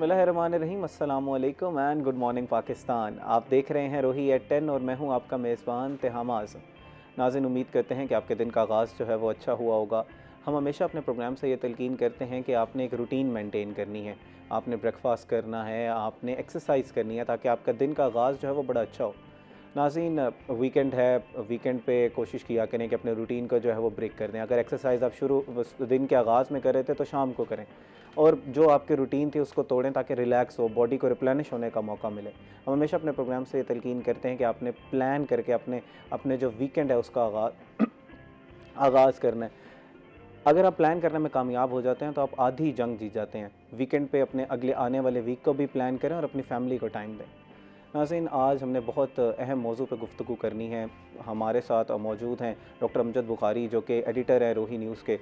बिस्मिल्लाहिर्रहमानिर्रहीम, अस्सलामु अलैकुम एंड गुड मॉर्निंग पाकिस्तान। आप देख रहे हैं रोही एट 10 और मैं हूं आपका मेज़बान तिहामाज़। नाज़रीन, उम्मीद करते हैं कि आपके दिन का आगाज़ जो है वो अच्छा हुआ होगा। हम हमेशा अपने प्रोग्राम से ये तलकीन करते हैं कि आपने एक रूटीन मेंटेन करनी है, आपने ब्रेकफास्ट करना है, आपने एक्सरसाइज करनी है ताकि आपका दिन का आगाज़ जो है वो बड़ा अच्छा हो। नाज़रीन, वीकेंड है, वीकेंड पे कोशिश किया करें कि अपने रूटीन को जो है वो ब्रेक कर दें। अगर एक्सरसाइज आप शुरू दिन के आगाज़ में कर रहे थे तो शाम को करें, और जो आपकी रूटीन थी उसको तोड़ें ताकि रिलैक्स हो, बॉडी को रिप्लेनिश होने का मौका मिले। हम हमेशा अपने प्रोग्राम से ये तलकीन करते हैं कि आपने प्लान करके अपने अपने जो वीकेंड है उसका आगाज़ करना है। अगर आप प्लान करने में कामयाब हो जाते हैं तो आप आधी जंग जीत जाते हैं। वीकेंड पे अपने अगले आने वाले वीक को भी प्लान करें और अपनी फैमिली को टाइम दें। नाज़रीन, आज हमने बहुत अहम मौजू पे गुफ्तगू करनी है। हमारे साथ मौजूद हैं डॉक्टर अमजद बुखारी, जो कि एडिटर है रोही न्यूज़ के।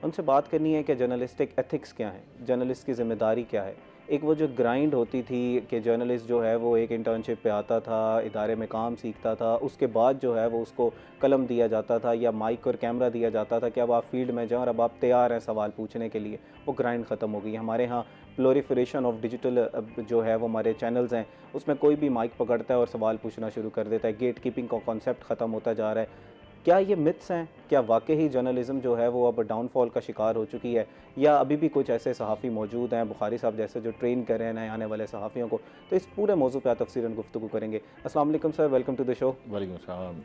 उनसे बात करनी है कि जर्नलिस्टिक एथिक्स क्या हैं, जर्नलिस्ट की ज़िम्मेदारी क्या है। एक वो जो ग्राइंड होती थी कि जर्नलिस्ट जो है वो एक इंटर्नशिप पे आता था, इदारे में काम सीखता था, उसके बाद जो है वो उसको कलम दिया जाता था या माइक और कैमरा दिया जाता था कि अब आप फील्ड में जाएं और अब आप तैयार हैं सवाल पूछने के लिए। वो ग्राइंड ख़त्म हो गई। हमारे यहाँ प्लोरीफरेशन ऑफ डिजिटल जो है वो हमारे चैनल्स हैं, उसमें कोई भी माइक पकड़ता है और सवाल पूछना शुरू कर देता है। गेट कीपिंग का कॉन्सेप्ट ख़त्म होता जा रहा है। क्या ये मिथ्स हैं? क्या वाकई ही जर्नलिज़्म जो है वो अब डाउनफॉल का शिकार हो चुकी है, या अभी भी कुछ ऐसे सहाफ़ी मौजूद हैं, बुखारी साहब जैसे, जो ट्रेन कर रहे हैं नए आने वाले सहाफ़ियों को? तो इस पूरे मौजू पे तफ़सीलन गुफ्तगू करेंगे। अस्सलाम वालेकुम sir, welcome to the show. वालेकुम सलाम।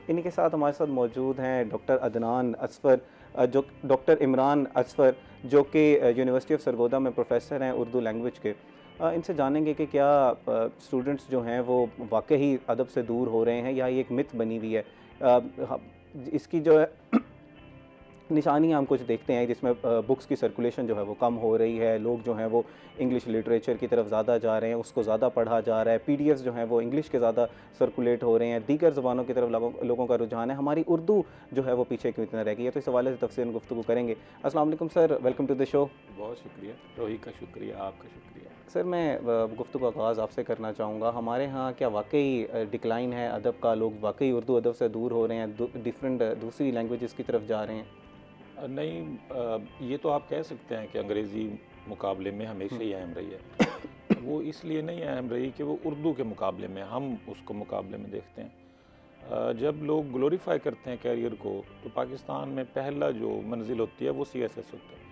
इन्हीं के साथ हमारे साथ मौजूद हैं डॉक्टर अदनान असफ़र, जो डॉक्टर इमरान असफ़र, जो कि यूनिवर्सिटी ऑफ सरगोदा में प्रोफेसर हैं उर्दू लैंग्वेज के। इनसे जानेंगे कि क्या स्टूडेंट्स जो हैं वो वाकई ही अदब से दूर हो रहे हैं या ये एक मिथ बनी हुई है। इसकी जो है निशानियाँ हम कुछ देखते हैं जिसमें बुक्स की सर्कुलेशन जो है वो कम हो रही है, लोग जो हैं वो इंग्लिश लिटरेचर की तरफ ज़्यादा जा रहे हैं, उसको ज़्यादा पढ़ा जा रहा है, पीडीएफ्स जो हैं वो इंग्लिश के ज़्यादा सर्कुलेट हो रहे हैं, दीगर ज़बानों की तरफ लोगों का रुझान है। हमारी उर्दू जो है वो पीछे क्यों इतना रह गई है, तो इस हवाले से तफसीलन गुफ्तगू करेंगे। अस्सलाम वालेकुम sir, welcome to the show. बहुत शुक्रिया रोही का, शुक्रिया आपका, शुक्रिया। सर, मैं गुफ्तगू का आगाज़ आपसे करना चाहूँगा। हमारे यहाँ क्या वाकई डिक्लाइन है अदब का? लोग वाकई उर्दू अदब से दूर हो रहे हैं, डिफरेंट दूसरी लैंग्वेजेस की तरफ जा रहे हैं? नहीं, ये तो आप कह सकते हैं कि अंग्रेज़ी मुकाबले में हमेशा ही अहम रही है। वो इसलिए नहीं अहम रही कि वो उर्दू के मुकाबले में, हम उसको मुकाबले में देखते हैं। जब लोग ग्लोरीफाई करते हैं कैरियर को, तो पाकिस्तान में पहला जो मंजिल होती है वो सीएसएस होता है,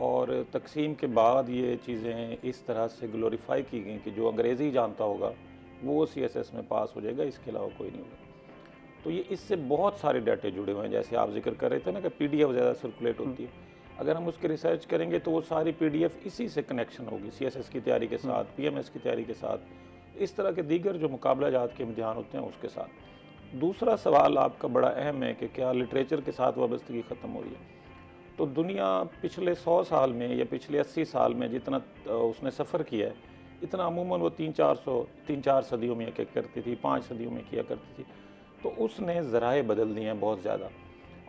और तकसीम के बाद ये चीज़ें इस तरह से ग्लोरीफाई की गई कि जो अंग्रेज़ी जानता होगा वो सीएसएस में पास हो जाएगा, इसके अलावा कोई नहीं होगा। तो ये इससे बहुत सारे डाटे जुड़े हुए हैं, जैसे आप जिक्र कर रहे थे ना कि पीडीएफ ज़्यादा सर्कुलेट होती है। अगर हम उसकी रिसर्च करेंगे तो वो सारी पीडीएफ इसी से कनेक्शन होगी, सीएसएस की तैयारी के साथ, पीएमएस की तैयारी के साथ, इस तरह के दीगर जो मुकाबला जात के इम्तिहान होते हैं उसके साथ। दूसरा सवाल आपका बड़ा अहम है कि क्या लिटरेचर के साथ वाबस्तगी ख़त्म हो रही है। तो दुनिया पिछले 100 साल में या पिछले 80 साल में जितना उसने सफ़र किया है, इतना अमूमन वो 3-4 सदियों में किया करती थी, 5 सदियों में किया करती थी। तो उसने ज़राए बदल दिए हैं बहुत ज़्यादा।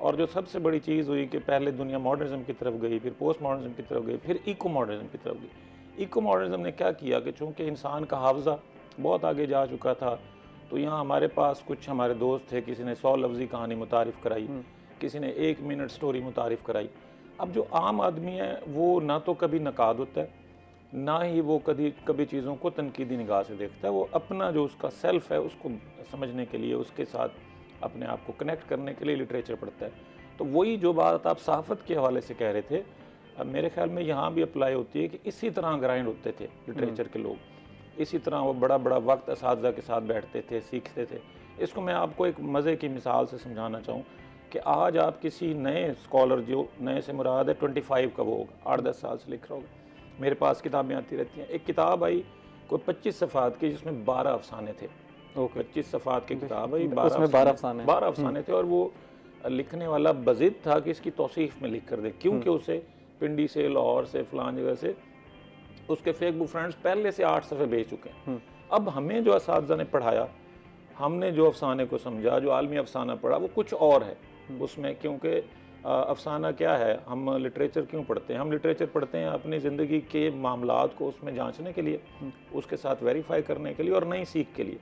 और जो सबसे बड़ी चीज़ हुई कि पहले दुनिया मॉडर्निज़म की तरफ गई, फिर पोस्ट मॉडर्निज़म की तरफ गई, फिर इको मॉडर्निज़म की तरफ गई। इको मॉडर्निज़म ने क्या किया कि चूँकि इंसान का हावज़ा बहुत आगे जा चुका था, तो यहाँ हमारे पास कुछ हमारे दोस्त थे, किसी ने 100 लफ्ज़ी कहानी मुतारिफ़ कराई, किसी ने 1 मिनट स्टोरी मुतारिफ़ कराई। अब जो आम आदमी है वो ना तो कभी नकाद होता है, ना ही वो कभी चीज़ों को तनकीदी निगाह से देखता है। वो अपना जो उसका सेल्फ है उसको समझने के लिए, उसके साथ अपने आप को कनेक्ट करने के लिए लिटरेचर पढ़ता है। तो वही जो बात आप सहाफ़त के हवाले से कह रहे थे, अब मेरे ख्याल में यहाँ भी अप्लाई होती है कि इसी तरह ग्राइंड होते थे लिटरेचर के लोग, इसी तरह वो बड़ा बड़ा वक्त असातिज़ा के साथ बैठते थे, सीखते थे। इसको मैं आपको एक मज़े की मिसाल से समझाना चाहूँ कि आज आप किसी नए स्कॉलर, जो नए से मुराद है 25 का वो होगा, 8-10 साल से लिख रहा होगा, मेरे पास किताबें आती रहती हैं। एक किताब आई कोई 25 सफ़ात की, जिसमें 12 अफसाने थे। 25 सफ़ात की किताब आई, 12 अफसाने थे, और वो लिखने वाला बज़िद था कि इसकी तौसीफ़ में लिख कर दे, क्योंकि उसे पिंडी से, लाहौर से, फ़लाँ जगह से उसके फेसबुक फ्रेंड्स पहले से 8 सफ़े भेज चुके हैं। अब हमें जो असातिज़ा ने पढ़ाया, हमने जो अफसाने को समझा, जो आलमी अफसाना पढ़ा, वो कुछ और है उसमें। क्योंकि अफसाना क्या है, हम लिटरेचर क्यों पढ़ते हैं? हम लिटरेचर पढ़ते हैं अपनी ज़िंदगी के मामलात को उसमें जांचने के लिए, उसके साथ वेरीफाई करने के लिए, और नई सीख के लिए।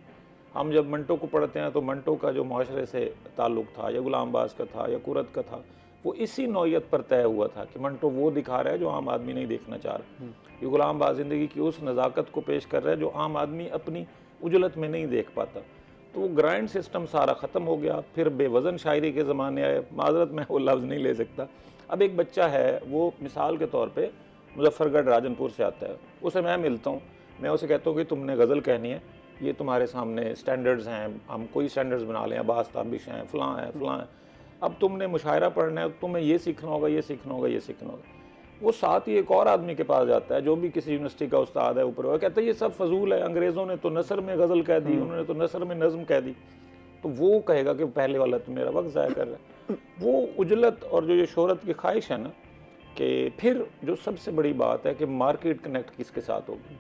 हम जब मंटो को पढ़ते हैं तो मंटो का जो माशरे से ताल्लुक़ था, या गुलाम बाज़ का था, या कुरत का था, वो इसी नौयत पर तय हुआ था कि मंटो वो दिखा रहा है जो आम आदमी नहीं देखना चाह रहा, ये गुलाम बाज़ ज़िंदगी की उस नज़ाकत को पेश कर रहा है जो आम आदमी अपनी उजलत में नहीं देख पाता। तो वो ग्राइंड सिस्टम सारा ख़त्म हो गया। फिर बेवज़न शायरी के ज़माने आए, माज़रत मैं वो लफ्ज़ नहीं ले सकता। अब एक बच्चा है, वो मिसाल के तौर पे मुजफ्फरगढ़ राजनपुर से आता है, उसे मैं मिलता हूँ, मैं उसे कहता हूँ कि तुमने गज़ल कहनी है, ये तुम्हारे सामने स्टैंडर्ड्स हैं, हम कोई स्टैंडर्ड्स बना लें, अब्बास ताबिश हैं, फ़लाँ हैं, फ़लाँ हैं, अब तुमने मुशायरा पढ़ना है, तुम्हें ये सीखना होगा, ये सीखना होगा, ये सीखना होगा। वो साथ ही एक और आदमी के पास जाता है जो भी किसी यूनिवर्सिटी का उस्ताद है, ऊपर वो कहता है ये सब फजूल है, अंग्रेज़ों ने तो नसर में गज़ल कह दी, उन्होंने तो नसर में नज़म कह दी। तो वो कहेगा कि पहले वाला तो मेरा वक्त ज़ाया कर रहा है। वो उजलत और जो ये शोहरत की ख्वाहिश है ना, कि फिर जो सबसे बड़ी बात है कि मार्केट कनेक्ट किसके साथ होगी।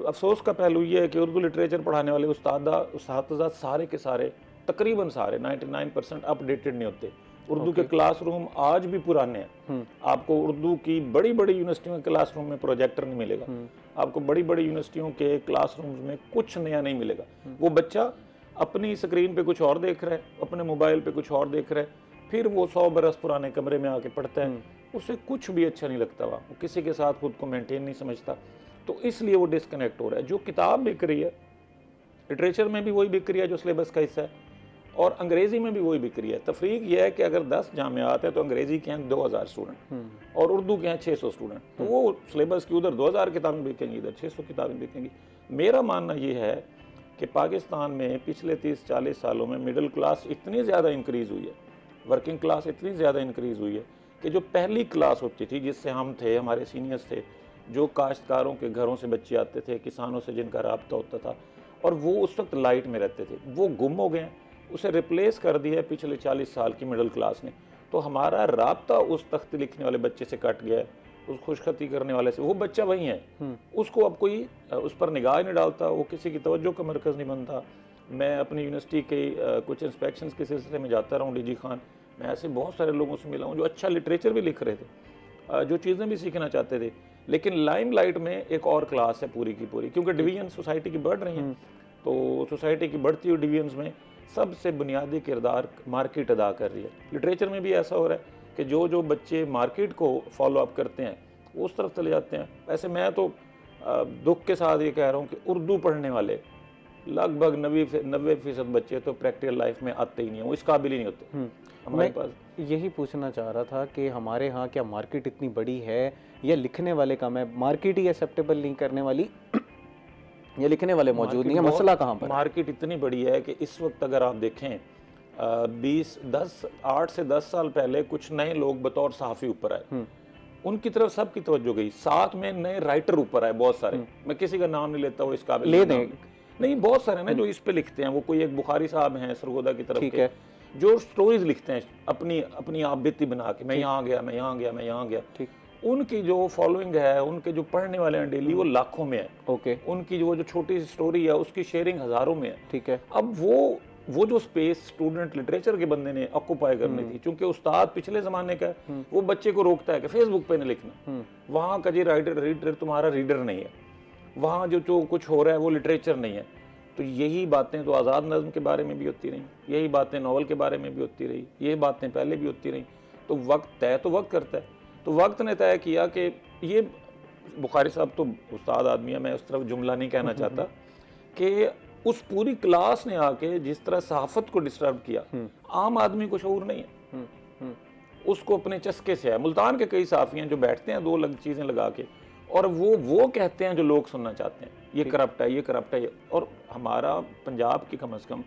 अफसोस का पहलू ये है कि उर्दू लिटरेचर पढ़ाने वाले उस्ताद सारे के सारे, तकरीबन सारे 99% अपडेटेड नहीं होते। उर्दू के क्लासरूम आज भी पुराने हैं। आपको उर्दू की बड़ी बड़ी यूनिवर्सिटियों के क्लासरूम में प्रोजेक्टर नहीं मिलेगा, आपको बड़ी बड़ी यूनिवर्सिटियों के क्लासरूम्स में कुछ नया नहीं मिलेगा। वो बच्चा अपनी स्क्रीन पे कुछ और देख रहा है, अपने मोबाइल पे कुछ और देख रहा है, फिर वो 100 बरस पुराने कमरे में आके पढ़ता है, उसे कुछ भी अच्छा नहीं लगता, वहाँ वो किसी के साथ खुद को मेंटेन नहीं समझता। तो इसलिए वो डिस्कनेक्ट हो रहा है। जो किताब बिक रही है, लिटरेचर में भी वही बिक रही है जो सिलेबस का हिस्सा है, और अंग्रेज़ी में भी वही बिक रही है। तफरीक यह है कि अगर 10 जामियात हैं तो अंग्रेज़ी के हैं 2000 स्टूडेंट और उर्दू के हैं 600 स्टूडेंट, तो वो सिलेबस की उधर 2000 किताबें बिकेंगी, इधर 600 किताबें बिकेंगी। मेरा मानना ये है कि पाकिस्तान में पिछले 30-40 सालों में मिडिल क्लास इतनी ज़्यादा इंक्रीज़ हुई है, वर्किंग क्लास इतनी ज़्यादा इंक्रीज़ हुई है कि जो पहली क्लास होती थी, जिससे हम थे, हमारे सीनियर्स थे, जो काश्तकारों के घरों से बच्चे आते थे, किसानों से जिनका राब्ता होता था, और वो उस वक्त लाइट में रहते थे, वो गुम हो गए हैं। उसे रिप्लेस कर दिया है पिछले 40 साल की मिडिल क्लास ने। तो हमारा राब्ता उस तख्त लिखने वाले बच्चे से कट गया है, उस खुशखती करने वाले से। वो बच्चा वही है, उसको अब कोई उस पर निगाह नहीं डालता, वो किसी की तवज्जो का मरकज़ नहीं बनता। मैं अपनी यूनिवर्सिटी के कुछ इंस्पेक्शंस के सिलसिले में जाता रहा हूँ DG खान, मैं ऐसे बहुत सारे लोगों से मिला हूँ जो अच्छा लिटरेचर भी लिख रहे थे, जो चीज़ें भी सीखना चाहते थे, लेकिन लाइमलाइट में एक और क्लास है पूरी की पूरी, क्योंकि डिवीजन सोसाइटी की बढ़ रही हैं। तो सोसाइटी की बढ़ती हुई डिवीजन्स में सबसे बुनियादी किरदार मार्केट अदा कर रही है। लिटरेचर में भी ऐसा हो रहा है कि जो जो बच्चे मार्केट को फॉलो अप करते हैं वो उस तरफ चले जाते हैं। वैसे मैं तो दुख के साथ ये कह रहा हूँ कि उर्दू पढ़ने वाले लगभग 90% बच्चे तो प्रैक्टिकल लाइफ में आते ही नहीं हैं, वो इस काबिल ही नहीं होते। हमारे पास यही पूछना चाह रहा था कि हमारे यहाँ क्या मार्केट इतनी बड़ी है या लिखने वाले कम है? मार्केट ही एक्सेप्टेबल नहीं करने वाली या लिखने वाले मौजूद नहीं है? मसला कहाँ पर? मार्केट इतनी बड़ी है कि इस वक्त अगर आप देखें 8 से 10 साल पहले कुछ नए लोग बतौर सहाफ़ी ऊपर आए, उनकी तरफ सबकी तवज्जो गई। साथ में नए राइटर ऊपर आए बहुत सारे, मैं किसी का नाम नहीं लेता, वो इस काबिल ले दें नहीं, बहुत सारे ना जो इस पे लिखते हैं। वो कोई एक बुखारी साहब हैं सरगोदा की तरफ ठीक के, है, जो स्टोरीज लिखते हैं अपनी आप बीती बना के, मैं यहाँ गया, मैं यहाँ गया, मैं यहाँ गया। ठीक, उनकी जो फॉलोइंग है, उनके जो पढ़ने वाले हैं डेली, वो लाखों में है। ओके, उनकी जो छोटी सी स्टोरी है उसकी शेयरिंग हज़ारों में है। ठीक है। अब वो जो स्पेस स्टूडेंट लिटरेचर के बंदे ने ऑक्यूपाई करनी थी, क्योंकि उस्ताद पिछले ज़माने का है, वो बच्चे को रोकता है कि फेसबुक पे नहीं लिखना, वहाँ का जी रीडर तुम्हारा रीडर नहीं है, वहाँ जो कुछ हो रहा है वो लिटरेचर नहीं है। तो यही बातें तो आज़ाद नज़्म के बारे में भी होती रहीं, यही बातें नावल के बारे में भी होती रही, ये बातें पहले भी होती रहीं। तो वक्त तय तो वक्त करता है। तो वक्त ने तय किया कि ये बुखारी साहब तो उस्ताद आदमी है, मैं उस तरफ जुमला नहीं कहना चाहता, कि उस पूरी क्लास ने आके जिस तरह सहाफ़त को डिस्टर्ब किया, आम आदमी को शऊर नहीं है, उसको अपने चस्के से है। मुल्तान के कई सहाफ़ी हैं जो बैठते हैं दो चीज़ें लगा के, और वो कहते हैं जो लोग सुनना चाहते हैं, ये करप्ट है, ये करप्ट है। और हमारा पंजाब की कम से कम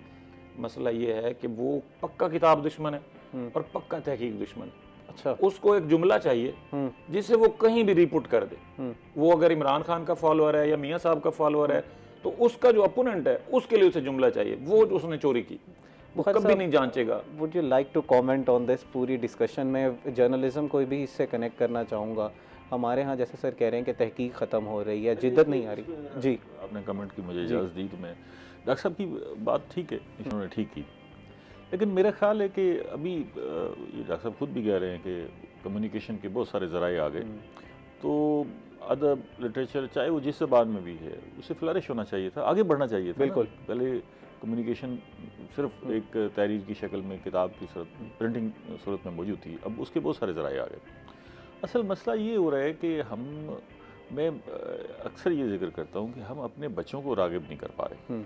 मसला ये है कि वो पक्का किताब दुश्मन है और पक्का तहकीक दुश्मन है। अच्छा, उसको एक जुमला चाहिए जिसे वो कहीं भी रिपुट कर दे। वो अगर इमरान खान का फॉलोअर है या मियाँ साहब का फॉलोअर है, तो उसका जो अपोनेंट है उसके लिए उसे जुमला चाहिए, वो जो उसने चोरी की वो कभी नहीं जांचेगा। Would you like to comment on this पूरी डिस्कशन में? जर्नलिज्म को भी इससे कनेक्ट करना चाहूँगा। हमारे यहाँ जैसे सर कह रहे हैं कि तहकीक ख़त्म हो रही है, जिद्दत नहीं आ रही। जी, आपने कमेंट की मुझे इजाज़त दी, तो मैं डॉक्टर साहब की बात ठीक है, इन्होंने ठीक की, लेकिन मेरा ख्याल है कि अभी ये डॉक्टर साहब खुद भी कह रहे हैं कि कम्युनिकेशन के बहुत सारे ज़राए आ गए, तो अदब लिटरेचर चाहे वो जिस ज़बान में भी है उसे फ्लरिश होना चाहिए था, आगे बढ़ना चाहिए था। बिल्कुल। पहले कम्युनिकेशन सिर्फ एक तहरीर की शक्ल में किताब की सूरत प्रिंटिंग सूरत में मौजूद थी, अब उसके बहुत सारे ज़राए आ गए। असल मसला ये हो रहा है कि मैं अक्सर ये जिक्र करता हूँ कि हम अपने बच्चों को राग़िब नहीं कर पा रहे।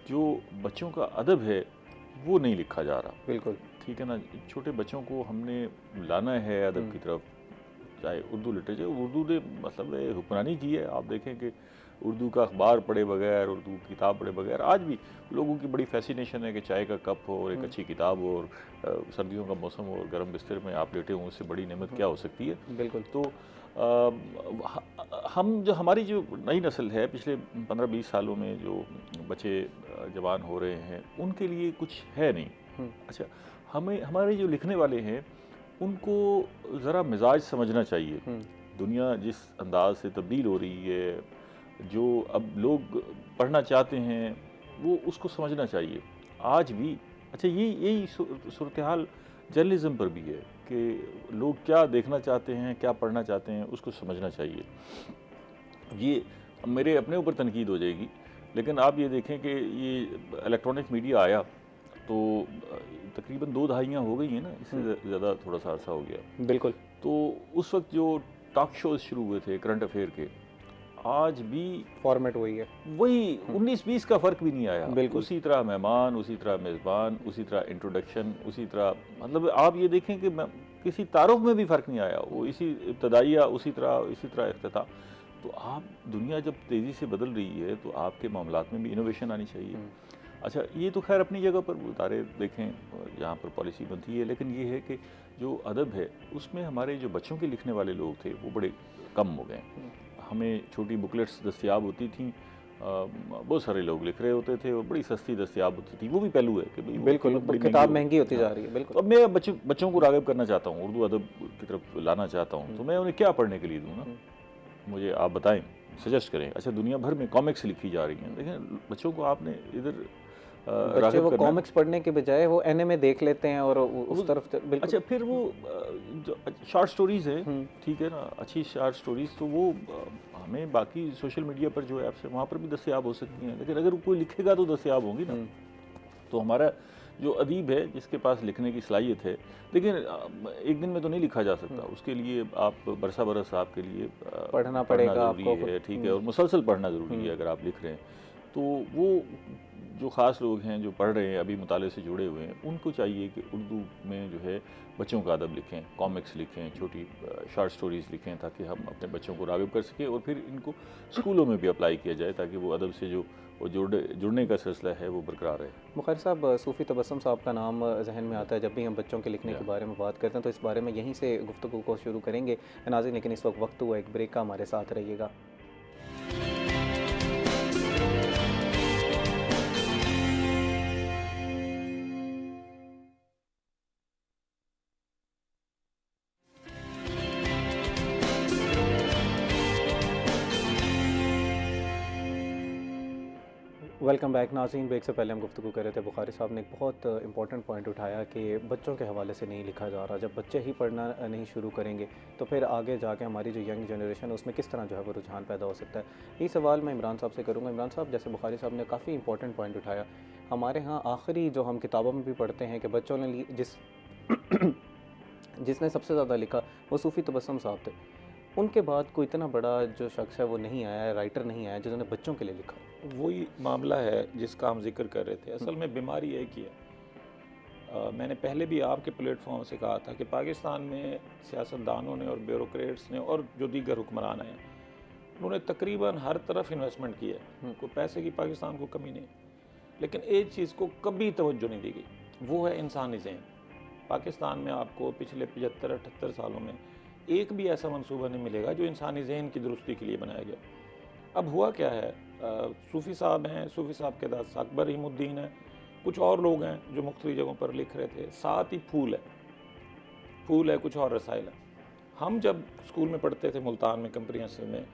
जो बच्चों का अदब है वो नहीं लिखा जा रहा। बिल्कुल ठीक है ना, छोटे बच्चों को हमने लाना है अदब की तरफ, चाहे उर्दू लिटरेचर, उर्दू ने मतलब हुक्मरानी की है। आप देखें कि उर्दू का अखबार पढ़े बगैर, उर्दू की किताब पढ़े बगैर आज भी लोगों की बड़ी फैसिनेशन है कि चाय का कप हो और एक अच्छी किताब हो और सर्दियों का मौसम हो और गर्म बिस्तर में आप लेटे हों, उससे बड़ी नेमत क्या हो सकती है। बिल्कुल। तो हम जो हमारी जो नई नस्ल है पिछले 15-20 सालों में जो बच्चे जवान हो रहे हैं उनके लिए कुछ है नहीं। अच्छा, हमारे जो लिखने वाले हैं उनको ज़रा मिजाज समझना चाहिए। दुनिया जिस अंदाज से तब्दील हो रही है, जो अब लोग पढ़ना चाहते हैं वो उसको समझना चाहिए आज भी। अच्छा, यही सूरत हाल जर्नलिज़म पर भी है कि लोग क्या देखना चाहते हैं, क्या पढ़ना चाहते हैं, उसको समझना चाहिए। ये मेरे अपने ऊपर तनकीद हो जाएगी, लेकिन आप ये देखें कि ये इलेक्ट्रॉनिक मीडिया आया तो तकरीबन 2 दहाइयाँ हो गई हैं ना, इससे ज़्यादा थोड़ा सा अर्सा हो गया। बिल्कुल। तो उस वक्त जो टॉक शोज़ शुरू हुए थे करंट अफेयर के, आज भी फॉर्मेट वही है, वही 19-20 का फ़र्क भी नहीं आया। बिल्कुल। उसी तरह मेहमान, उसी तरह मेज़बान, उसी तरह इंट्रोडक्शन, उसी तरह मतलब आप ये देखें कि किसी तारुफ में भी फ़र्क नहीं आया। वो इसी इब्तदाइया उसी तरह इख्तिताम। तो आप दुनिया जब तेज़ी से बदल रही है तो आपके मामलात में भी इनोवेशन आनी चाहिए। अच्छा, ये तो खैर अपनी जगह पर उतारे देखें जहाँ पर पॉलिसी बनती है, लेकिन ये है कि जो अदब है उसमें हमारे जो बच्चों के लिखने वाले लोग थे वो बड़े कम हो गए। हमें छोटी बुकलेट्स दस्तियाब होती थी, बहुत सारे लोग लिख रहे होते थे और बड़ी सस्ती दस्तियाब होती थी। वो भी पहलू है कि भाई बिल्कुल किताब महंगी होती जा रही है। बिल्कुल। तो अब मैं बच्चों को राग़िब करना चाहता हूँ, उर्दू अदब की तरफ लाना चाहता हूँ, तो मैं उन्हें क्या पढ़ने के लिए दूँ ना, मुझे आप बताएं, सजेस्ट करें। अच्छा, दुनिया भर में कॉमिक्स लिखी जा रही हैं, देखें बच्चों को आपने इधर बच्चे वो कॉमिक्स पढ़ने के बजाय वो एनिमे देख लेते हैं और उस तरफ। अच्छा, फिर वो जो शॉर्ट स्टोरीज़ हैं, ठीक है ना, अच्छी शॉर्ट स्टोरीज़, तो वो हमें बाकी सोशल मीडिया पर जो ऐप्स है वहाँ पर भी दस्तयाब हो सकती हैं, लेकिन अगर कोई लिखेगा तो दस्तयाब होंगी ना। तो हमारा जो अदीब है जिसके पास लिखने की सलाहियत है, लेकिन एक दिन में तो नहीं लिखा जा सकता, उसके लिए आप बरसा बरस आपके लिए पढ़ना पड़ेगा ज़रूरी है। ठीक है, और मुसलसल पढ़ना ज़रूरी है अगर आप लिख रहे हैं। तो वो जो ख़ास लोग हैं जो पढ़ रहे हैं, अभी मुताले से जुड़े हुए हैं, उनको चाहिए कि उर्दू में जो है बच्चों का अदब लिखें, कॉमिक्स लिखें, छोटी शॉर्ट स्टोरीज़ लिखें, ताकि हम अपने बच्चों को राग़िब कर सकें और फिर इनको स्कूलों में भी अप्लाई किया जाए ताकि वो अदब से जो जुड़ने का सिलसिला है वो बरकरार रहे। बुखारी साहब, सूफ़ी तबस्सुम साहब का नाम जहन में आता है जब भी हम बच्चों के लिखने के बारे में बात करते हैं, तो इस बारे में यहीं से गुफ्तगू को शुरू करेंगे नाज़रीन, लेकिन इस वक्त हुआ एक ब्रेक का, हमारे साथ रहिएगा। वेलकम बैक नाज़रीन। ब्रेक से पहले हम गुफ्तगू कर रहे थे, बुखारी साहब ने एक बहुत इंपॉर्टेंट पॉइंट उठाया कि बच्चों के हवाले से नहीं लिखा जा रहा। जब बच्चे ही पढ़ना नहीं शुरू करेंगे तो फिर आगे जाके हमारी जो यंग जनरेशन है उसमें किस तरह जो है वो रुझान पैदा हो सकता है। यही सवाल मैं इमरान साहब से करूँगा। इमरान साहब, जैसे बुखारी साहब ने काफ़ी इंपॉर्टेंट पॉइंट उठाया, हमारे यहाँ आखिरी जो हम किताबों में भी पढ़ते हैं कि बच्चों ने जिसने सबसे ज़्यादा लिखा वो सूफ़ी तबस्सुम साहब थे। उनके बाद कोई इतना बड़ा जो शख्स है वो नहीं आया, राइटर नहीं आया जिन्होंने बच्चों के लिए लिखा। वही मामला है जिसका हम जिक्र कर रहे थे। असल में बीमारी एक ही है। मैंने पहले भी आपके प्लेटफॉर्म से कहा था कि पाकिस्तान में सियासतदानों ने और ब्यूरोक्रेट्स ने और जो दीगर हुक्मरान हैं, उन्होंने तकरीबन हर तरफ इन्वेस्टमेंट की है। कोई पैसे की पाकिस्तान को कमी नहीं, लेकिन एक चीज़ को कभी तवज्जो नहीं दी गई, वो है इंसानी ज़हन। पाकिस्तान में आपको पिछले 75-78 सालों में एक भी ऐसा मंसूबा नहीं मिलेगा जो इंसानी ज़हन की दुरुस्ती के लिए बनाया गया। अब हुआ क्या है, सूफ़ी साहब हैं, सूफ़ी साहब के दास अकबर हिमुद्दीन है, कुछ और लोग हैं जो मुख्तलिफ जगहों पर लिख रहे थे, साथ ही फूल है, कुछ और रसाइल है। हम जब स्कूल में पढ़ते थे मुल्तान में, कंप्रिहेंसिव में,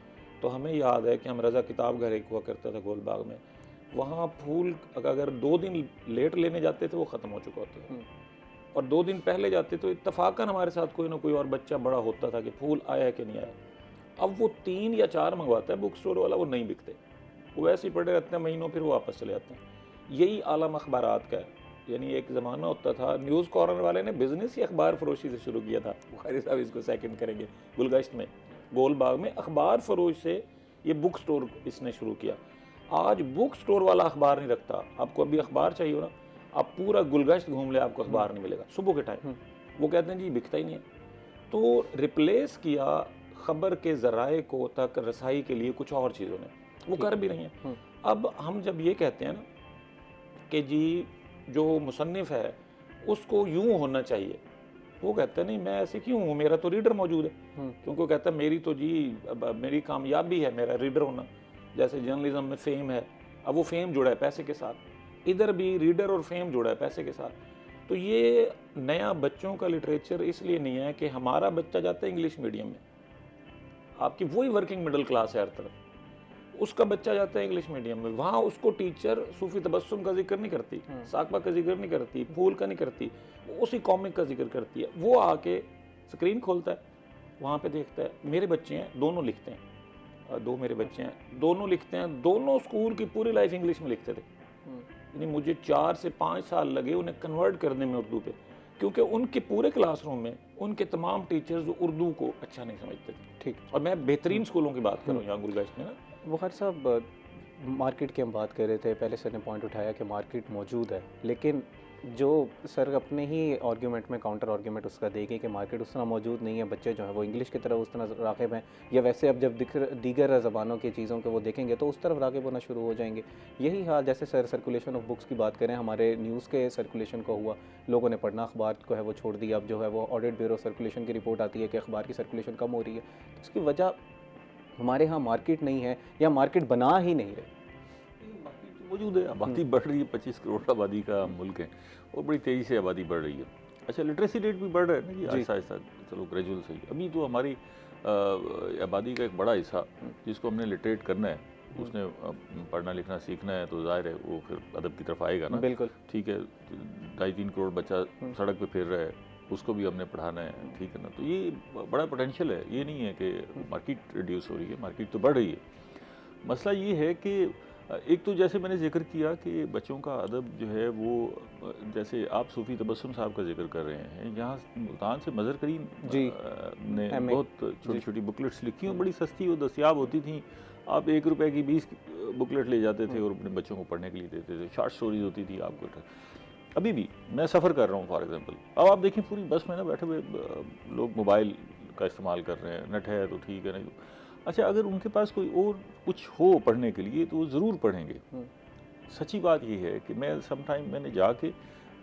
तो हमें याद है कि हम रज़ा किताब घर एक हुआ करता था गोलबाग में, वहाँ फूल अगर 2 दिन लेट लेने जाते थे वो ख़त्म हो चुका होता था, और 2 दिन पहले जाते तो इत्तफाकन हमारे साथ कोई ना कोई और बच्चा बड़ा होता था कि फूल आया है कि नहीं आया। अब वो 3 या 4 मंगवाता है बुक स्टोर वाला, वो नहीं बिकते, वो वैसे ही पड़े रहते हैं महीनों, फिर वो वापस चले जाते हैं। यही आलम अखबारात का है। यानी एक ज़माना होता था, न्यूज़ कॉर्नर वाले ने बिज़नेस ही अखबार फरोशी से शुरू किया था। बुखारी साहब इसको सेकंड करेंगे। गुलगश्त में, गोल बाग में अखबार फरोश से ये बुक स्टोर इसने शुरू किया। आज बुक स्टोर वाला अखबार नहीं रखता। आपको अभी अखबार चाहिए हो ना, आप पूरा गुलगश्त घूम ले, आपको अखबार नहीं मिलेगा सुबह के टाइम। वो कहते हैं जी बिकता ही नहीं है। तो रिप्लेस किया खबर के ज़राए को तक रसाई के लिए कुछ और चीज़ों ने, वो कर भी रही हैं। अब हम जब ये कहते हैं ना कि जी जो मुसन्निफ़ है उसको यूं होना चाहिए, वो कहते हैं नहीं मैं ऐसे क्यों हूँ, मेरा तो रीडर मौजूद है। क्योंकि वो कहता है मेरी तो जी मेरी कामयाबी है मेरा रीडर होना। जैसे जर्नलिज्म में फेम है, अब वो फेम जुड़ा है पैसे के साथ, इधर भी रीडर और फेम जुड़ा है पैसे के साथ। तो ये नया बच्चों का लिटरेचर इसलिए नहीं है कि हमारा बच्चा जाता है इंग्लिश मीडियम में, आपकी वही वर्किंग मिडिल क्लास है हर तरफ, उसका बच्चा जाता है इंग्लिश मीडियम में, वहाँ उसको टीचर सूफी तबस्सुम का जिक्र नहीं करती, साकबा का जिक्र नहीं करती, फूल का नहीं करती, उसी कॉमिक का जिक्र करती है। वो आके स्क्रीन खोलता है, वहाँ पे देखता है मेरे बच्चे हैं दोनों लिखते हैं, दो मेरे बच्चे हैं दोनों लिखते हैं, दोनों स्कूल की पूरी लाइफ इंग्लिश में लिखते थे। यानी मुझे 4 से 5 साल लगे उन्हें कन्वर्ट करने में उर्दू पे, क्योंकि उनके पूरे क्लासरूम में उनके तमाम टीचर्स उर्दू को अच्छा नहीं समझते थे। ठीक, और मैं बेहतरीन स्कूलों की बात करूँ यहाँ गुलगश्त में ना। बुखारी साहब, मार्केट की हम बात कर रहे थे, पहले सर ने पॉइंट उठाया कि मार्केट मौजूद है, लेकिन जो सर अपने ही आर्ग्यूमेंट में काउंटर आर्ग्यूमेंट उसका देंगे कि मार्केट उस तरह मौजूद नहीं है, बच्चे जो हैं वो इंग्लिश की तरफ उस तरह राग़िब हैं, या वैसे अब जब दीगर ज़बानों की चीज़ों को वो देखेंगे तो उस तरफ राग़िब होना शुरू हो जाएंगे। यही हाल जैसे सर सर्कुलेशन ऑफ बुक्स की बात करें, हमारे न्यूज़ के सर्कुलेशन को हुआ, लोगों ने पढ़ना अखबार को है वो छोड़ दिया। अब जो है वो ऑडिट ब्यूरो सर्कुलेशन की रिपोर्ट आती है कि अखबार की सर्कुलेशन कम हो रही है। तो इसकी वजह हमारे यहाँ मार्केट नहीं है या मार्केट बना ही नहीं रहे। मार्केट तो मौजूद है, आबादी बढ़ रही है, 25 करोड़ आबादी का मुल्क है और बड़ी तेज़ी से आबादी बढ़ रही है। अच्छा, लिटरेसी रेट भी बढ़ रहा है ना जी, आहिस्ता आहिस्ता, चलो ग्रेजुअल सही। अभी तो हमारी आबादी का एक बड़ा हिस्सा जिसको हमने लिटरेट करना है, उसने पढ़ना लिखना सीखना है, तो जाहिर है वो फिर अदब की तरफ आएगा ना। बिल्कुल ठीक है, 2.5-3 करोड़ बच्चा सड़क पे फिर रहा है, उसको भी हमने पढ़ाना है, ठीक है ना। तो ये बड़ा पोटेंशियल है, ये नहीं है कि मार्केट रिड्यूस हो रही है, मार्केट तो बढ़ रही है। मसला ये है कि एक तो जैसे मैंने जिक्र किया कि बच्चों का अदब जो है वो, जैसे आप सूफी तबस्सुम साहब का जिक्र कर रहे हैं, यहाँ मुल्तान से मज़हर करीम ने बहुत छोटी छोटी बुकलेट्स लिखी और बड़ी सस्ती वो दस्तियाब होती थी। आप 1 रुपए की 20 बुकलेट ले जाते थे और अपने बच्चों को पढ़ने के लिए देते थे। शॉर्ट स्टोरीज होती थी आपको। अभी भी मैं सफ़र कर रहा हूँ फॉर एग्जांपल, अब आप देखें पूरी बस में ना बैठे हुए लोग मोबाइल का इस्तेमाल कर रहे हैं, नेट है तो ठीक है, नहीं तो अच्छा, अगर उनके पास कोई और कुछ हो पढ़ने के लिए तो वो ज़रूर पढ़ेंगे। सच्ची बात ये है कि मैं समटाइम मैंने जाके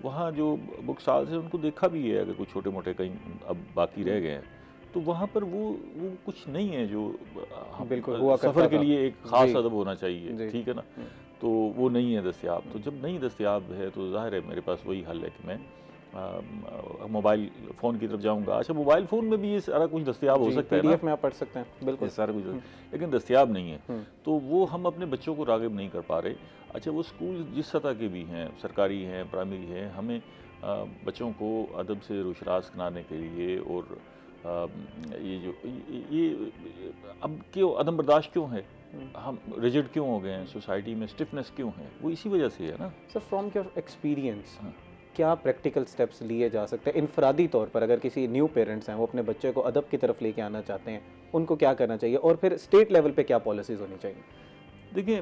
वहाँ जो बुक स्टॉल से उनको देखा भी है, अगर कुछ छोटे मोटे कहीं अब बाकी रह गए हैं तो वहाँ पर वो कुछ नहीं है जो बिल्कुल हुआ सफ़र के लिए एक ख़ास अदब होना चाहिए, ठीक है ना। तो वो नहीं है दस्तियाब। तो जब नहीं दस्तियाब है तो ज़ाहिर है मेरे पास वही हल है कि मैं मोबाइल फ़ोन की तरफ जाऊंगा। अच्छा, मोबाइल फ़ोन में भी ये सारा कुछ दस्तियाब हो सकता है ना, PDF में आप पढ़ सकते हैं, बिल्कुल सारा कुछ, लेकिन दस्तियाब नहीं है। तो वो हम अपने बच्चों को राग़िब नहीं कर पा रहे। अच्छा, वो स्कूल जिस सतह के भी हैं, सरकारी हैं, प्राइमरी हैं, हमें बच्चों को अदब से रोशरास कराने के लिए और ये जो ये अब क्यों अदम बर्दाश्त क्यों है, हम रिजिड क्यों हो गए हैं, सोसाइटी में स्टिफनेस क्यों है, वो इसी वजह से है ना। सर, फ्रॉम योर एक्सपीरियंस क्या प्रैक्टिकल स्टेप्स लिए जा सकते हैं इनफरादी तौर पर, अगर किसी न्यू पेरेंट्स हैं वो अपने बच्चे को अदब की तरफ लेके आना चाहते हैं, उनको क्या करना चाहिए, और फिर स्टेट लेवल पे क्या पॉलिसीज़ होनी चाहिए? देखिए,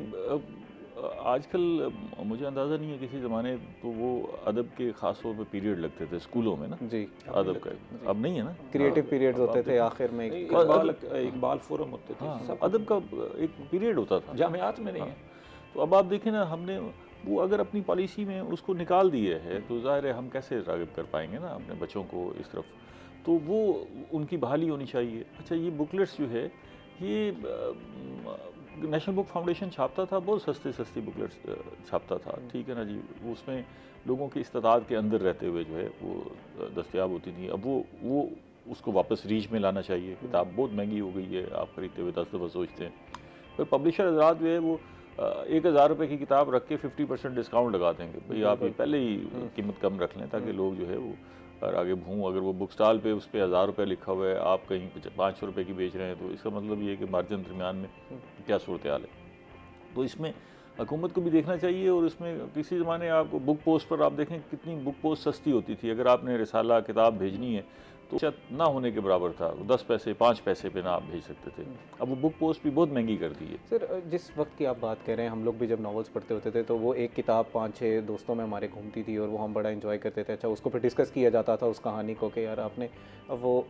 आजकल मुझे अंदाज़ा नहीं है, किसी ज़माने तो वो अदब के ख़ास तौर पे पीरियड लगते थे स्कूलों में ना जी, अदब का। अब नहीं है ना, क्रिएटिव पीरियड्स होते थे, आखिर में इकबाल फोरम होते थे, अदब का एक पीरियड होता था, जामियात में नहीं है। तो अब आप देखें ना, हमने वो अगर अपनी पॉलिसी में उसको निकाल दिए है तो ज़ाहिर है हम कैसे राग़िब कर पाएंगे ना अपने बच्चों को इस तरफ। तो वो उनकी बहाली होनी चाहिए। अच्छा, ये बुकलेट्स जो है ये नेशनल बुक फाउंडेशन छापता था, बहुत सस्ते सस्ती बुकलेट्स छापता था, ठीक है ना जी। उसमें लोगों की इस्तादाद के अंदर रहते हुए जो है वो दस्तियाब होती थी। अब वो उसको वापस रीच में लाना चाहिए। किताब बहुत महंगी हो गई है, आप खरीदते हुए 10 दफ़ा सोचते हैं। फिर पब्लिशर हज़रात जो है वो 1000 रुपये की किताब रख के 50% डिस्काउंट लगा देंगे, भाई आप ये पहले ही कीमत कम रख लें ताकि लोग जो है वो आगे भूँ। अगर वो बुक स्टॉल पे उस पर 1000 रुपये लिखा हुआ है, आप कहीं 500 रुपये की बेच रहे हैं, तो इसका मतलब ये है कि मार्जिन दरमियान में क्या सूरत हाल है। तो इसमें हुकूमत को भी देखना चाहिए। और इसमें किसी ज़माने आपको बुक पोस्ट पर आप देखें कितनी बुक पोस्ट सस्ती होती थी। अगर आपने रिसाला किताब भेजनी है तो शायद ना होने के बराबर था, 10 पैसे 5 पैसे पे ना आप भेज सकते थे। अब वो बुक पोस्ट भी बहुत महंगी कर दी है। सर जिस वक्त की आप बात कर रहे हैं, हम लोग भी जब नॉवेल्स पढ़ते होते थे तो वो एक किताब 5-6 दोस्तों में हमारे घूमती थी और वो हम बड़ा एंजॉय करते थे। अच्छा, उसको फिर डिस्कस किया जाता था उस कहानी को कि यार आपने वो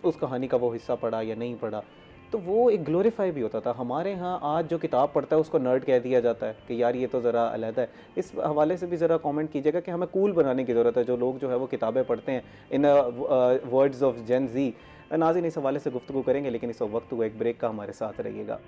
उस कहानी का वो हिस्सा पढ़ा या नहीं पढ़ा, तो वो एक ग्लोरीफाई भी होता था। हमारे यहाँ आज जो किताब पढ़ता है उसको नर्ड कह दिया जाता है कि यार ये तो ज़रा अलग है। इस हवाले से भी ज़रा कमेंट कीजिएगा कि हमें कूल बनाने की ज़रूरत है, जो लोग जो है वो किताबें पढ़ते हैं इन वर्ड्स ऑफ जेन जी। नाज़रीन, इस हवाले से गुफ्तगू करेंगे, लेकिन इस वक्त हुआ एक ब्रेक का, हमारे साथ रहिएगा।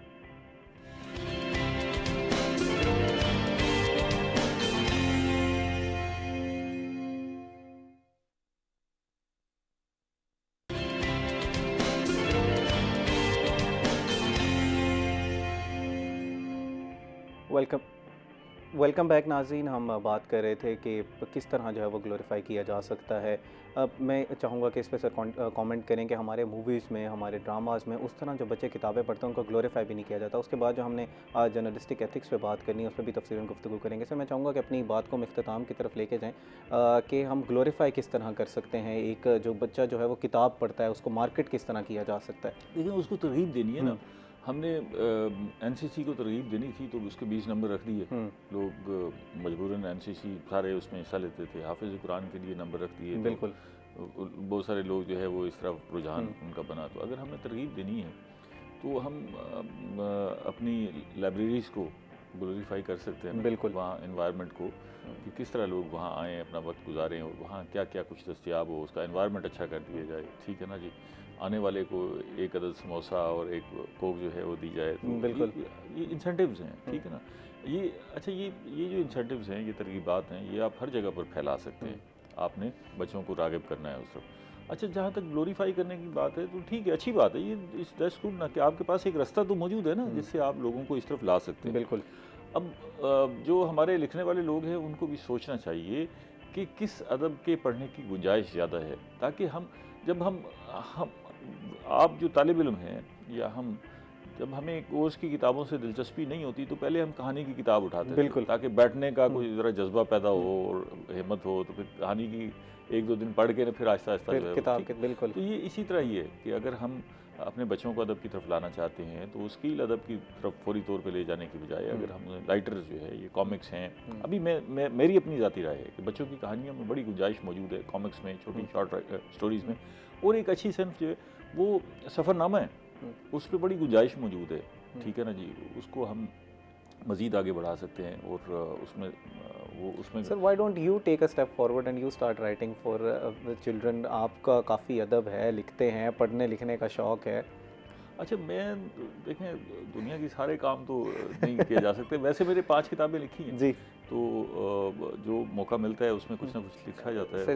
वेलकम बैक नाज़रीन। हम बात कर रहे थे कि किस तरह जो है वो ग्लोरीफाई किया जा सकता है। अब मैं चाहूँगा कि इस पे सर कमेंट करें कि हमारे मूवीज़ में, हमारे ड्रामाज़ में उस तरह जो बच्चे किताबें पढ़ते हैं उनको ग्लोरीफाई भी नहीं किया जाता। उसके बाद जो हमने आज जर्नलिस्टिक एथिक्स पे बात करनी है उस पर भी तफसीलन गुफ्तगू करेंगे। सर मैं चाहूँगा कि अपनी बात को हम इख्तिताम की तरफ लेके जाएँ कि हम ग्लोरीफाई किस तरह कर सकते हैं। एक जो बच्चा जो है वो किताब पढ़ता है उसको मार्केट किस तरह किया जा सकता है। लेकिन उसको तरगीब देनी है ना। हमने एनसीसी को तरगीब देनी थी तो उसके 20 नंबर रख दिए। लोग मजबूरन एनसीसी सारे उसमें हिस्सा लेते थे। हाफिज़ कुरान के लिए नंबर रख दिए। बिल्कुल। बहुत सारे लोग जो है वो इस तरफ रुझान उनका बना। तो अगर हमें तरगीब देनी है तो हम अपनी लाइब्रेरीज़ को ग्लोरीफाई कर सकते हैं। बिल्कुल। वहाँ इन्वायरमेंट को कि किस तरह लोग वहाँ आएँ, अपना वक्त गुजारें और वहाँ क्या क्या कुछ दस्तियाब हो, उसका इन्वायरमेंट अच्छा कर दिया जाए। ठीक है ना जी। आने वाले को एक अदद समोसा और एक कोक जो है वो दी जाए। तो बिल्कुल। ये इंसेंटिव्स हैं। ठीक है ना। ये अच्छा, ये जो इंसेंटिव्स हैं, ये तरगीबात हैं, ये आप हर जगह पर फैला सकते हैं। आपने बच्चों को राग़िब करना है उस तरफ। अच्छा, जहाँ तक ग्लोरीफाई करने की बात है तो ठीक है, अच्छी बात है। ये इस दैट्स गुड ना कि आपके पास एक रास्ता तो मौजूद है ना जिससे आप लोगों को इस तरफ ला सकते हैं। बिल्कुल। अब जो हमारे लिखने वाले लोग हैं उनको भी सोचना चाहिए कि किस अदब के पढ़ने की गुंजाइश ज़्यादा है, ताकि जब हम आप जो तालिब इल्म हैं या हम जब हमें कोर्स की किताबों से दिलचस्पी नहीं होती तो पहले हम कहानी की किताब उठाते थे। बिल्कुल। ताकि बैठने का कोई ज़रा जज्बा पैदा हो और हिम्मत हो, तो फिर कहानी की 1-2 दिन पढ़ के फिर आहिस्ता आहिस्ता जो है किताब के। बिल्कुल। तो ये इसी तरह ही है कि अगर हम अपने बच्चों को अदब की तरफ लाना चाहते हैं तो उसकी अदब की तरफ फौरी तौर पे ले जाने की बजाय अगर हम राइटर्स जो है, ये कॉमिक्स हैं, अभी मेरी अपनी ज़ाती राय है कि बच्चों की कहानियों में बड़ी गुंजाइश मौजूद है, कॉमिक्स में, छोटी शॉर्ट स्टोरीज़ में। और एक अच्छी सिन्फ जो है वो सफ़रनामा है, उस पर बड़ी गुंजाइश मौजूद है। ठीक है ना जी। उसको हम मज़ीद आगे बढ़ा सकते हैं और उसमें sir why don't you take a step forward and you start writing for children. आपका काफ़ी अदब है, लिखते हैं, पढ़ने लिखने का शौक़ है। अच्छा, मैं देखें दुनिया की सारे काम तो नहीं किए जा सकते। वैसे मेरे 5 किताबें लिखी हैं जी। तो जो मौका मिलता है उसमें कुछ ना कुछ लिखा जाता है। सर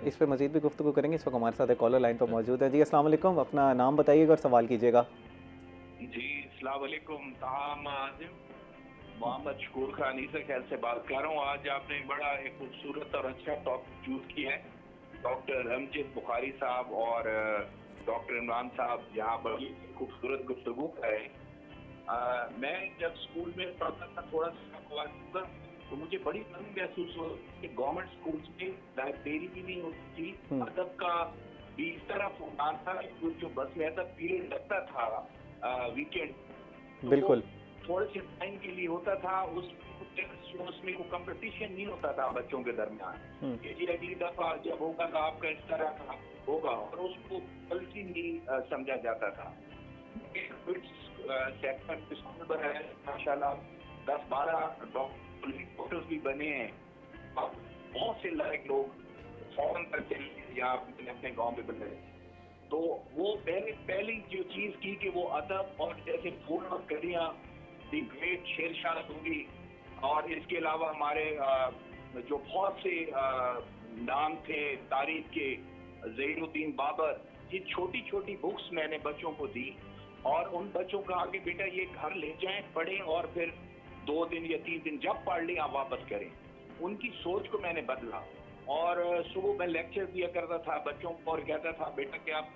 इस पे मज़ीद भी गुफ्तगू करेंगे। इस वक्त हमारे साथ एक कॉलर लाइन पर मौजूद है। जी अस्सलाम वालेकुम, अपना नाम बताइएगा और सवाल कीजिएगा। जी अस्सलाम वालेकुम, ताम आज़िम मोहम्मद शकूर खान से ख्याल से बात कर रहा हूँ। आज आपने एक खूबसूरत और अच्छा टॉपिक चूज किया है। डॉक्टर अमजद बुखारी साहब और डॉक्टर इमरान साहब यहाँ बड़ी खूबसूरत गुफ्तगू कर रहे हैं। मैं जब स्कूल में पढ़ता था, थोड़ा सा तो मुझे बड़ी कमी महसूस हो कि गवर्नमेंट स्कूल्स में लाइब्रेरी भी नहीं होती थी। अदब का भी इस तरह फुकान था कि जो बस में अदब पीरियड लगता था वीकेंड, बिल्कुल, थोड़े से टाइम के लिए होता था। उसमें कोई कंपटीशन नहीं होता था बच्चों के दरमियान कि जी अगली दफा जब होगा तो आपका इस तरह का होगा, और उसको गलती नहीं समझा जाता था। सेक्टर स्कूल बनाया माशाल्लाह, 10-12 डॉक्टर्स भी बने हैं। बहुत से लायक लोग फॉरन तक चले या अपने गाँव में बने। तो वो पहली जो चीज की कि वो अदब और जैसे फूल और कलियां, दी ग्रेट शेरशाह सूरी, और इसके अलावा हमारे जो बहुत से नाम थे तारीख के, ज़हीरुद्दीन बाबर, ये छोटी छोटी बुक्स मैंने बच्चों को दी और उन बच्चों को आगे बेटा ये घर ले जाएं, पढ़ें और फिर 2 दिन या 3 दिन जब पढ़ लें आप वापस करें। उनकी सोच को मैंने बदला और सुबह मैं लेक्चर दिया करता था बच्चों को और कहता था बेटा कि आप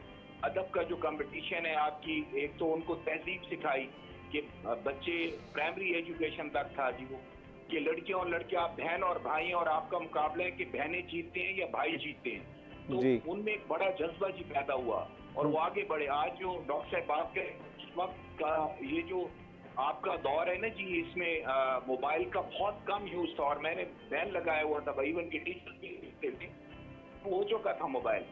अदब का जो कंपटीशन है आपकी, एक तो उनको तहजीब सिखाई, कि बच्चे प्राइमरी एजुकेशन तक था जी वो, कि लड़कियां और लड़के आप बहन और भाई और आपका मुकाबला है कि बहनें जीतते हैं या भाई जीतते हैं, तो उनमें एक बड़ा जज्बा जी पैदा हुआ और वो आगे बढ़े। आज जो डॉक्टर साहब बात करें, उस वक्त का ये जो आपका दौर है ना जी, इसमें मोबाइल का बहुत कम यूज था और मैंने बैन लगाया हुआ था, इवन के टीचर भी देखते थे, हो चुका था मोबाइल,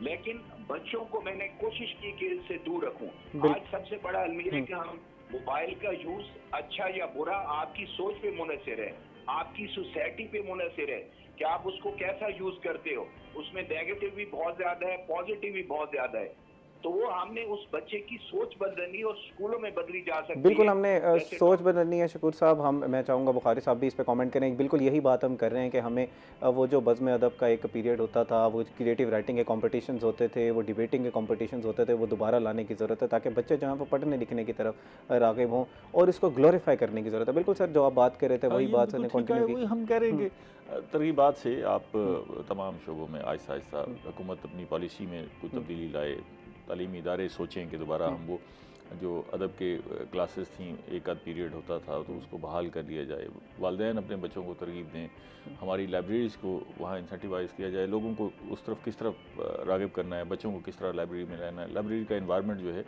लेकिन बच्चों को मैंने कोशिश की कि इससे दूर रखूं। आज सबसे बड़ा अलमिया है कि हम मोबाइल का यूज अच्छा या बुरा आपकी सोच पे मुनहसिर है, आपकी सोसाइटी पे मुनहसिर है कि आप उसको कैसा यूज करते हो। उसमें नेगेटिव भी बहुत ज्यादा है, पॉजिटिव भी बहुत ज्यादा है, तो वो हमने उस बच्चे की सोच बदलनी और स्कूलों में बदली जा सकती है। बिल्कुल हमने सोच बदलनी है। शकूर साहब, मैं चाहूँगा बुखारी साहब भी इस पे कमेंट करें। बिल्कुल यही बात हम कर रहे हैं कि हमें वो जो बज़्म अदब का एक पीरियड होता था, वो क्रिएटिव राइटिंग के कॉम्पिटिशन्स होते थे, वो डिबेटिंग के कॉम्पिटिशन्स होते थे, वो दोबारा लाने की ज़रूरत है ताकि बच्चे जो हैं वो पढ़ने लिखने की तरफ राग़िब हों और इसको ग्लोरीफाई करने की ज़रूरत है। बिल्कुल सर, जो आप बात कर रहे थे वही बात ने कंटिन्यू की। हम कह रहे हैं कि तरगीबात से आप तमाम शोबों में आहिस्ता आहिस्ता हुकूमत अपनी पॉलिसी में कुछ तब्दीली लाए, तालीमी इदारे सोचें कि दोबारा हम वो जो अदब के क्लासेस थी, एक आध पीरियड होता था, तो उसको बहाल कर लिया जाए, वालिदैन अपने बच्चों को तरगीब दें, हमारी लाइब्रेरीज़ को वहाँ इंसेंटिवाइज़ किया जाए, लोगों को उस तरफ किस तरफ राग़िब करना है, बच्चों को किस तरह लाइब्रेरी में रहना है, लाइब्रेरी का इन्वायरमेंट जो है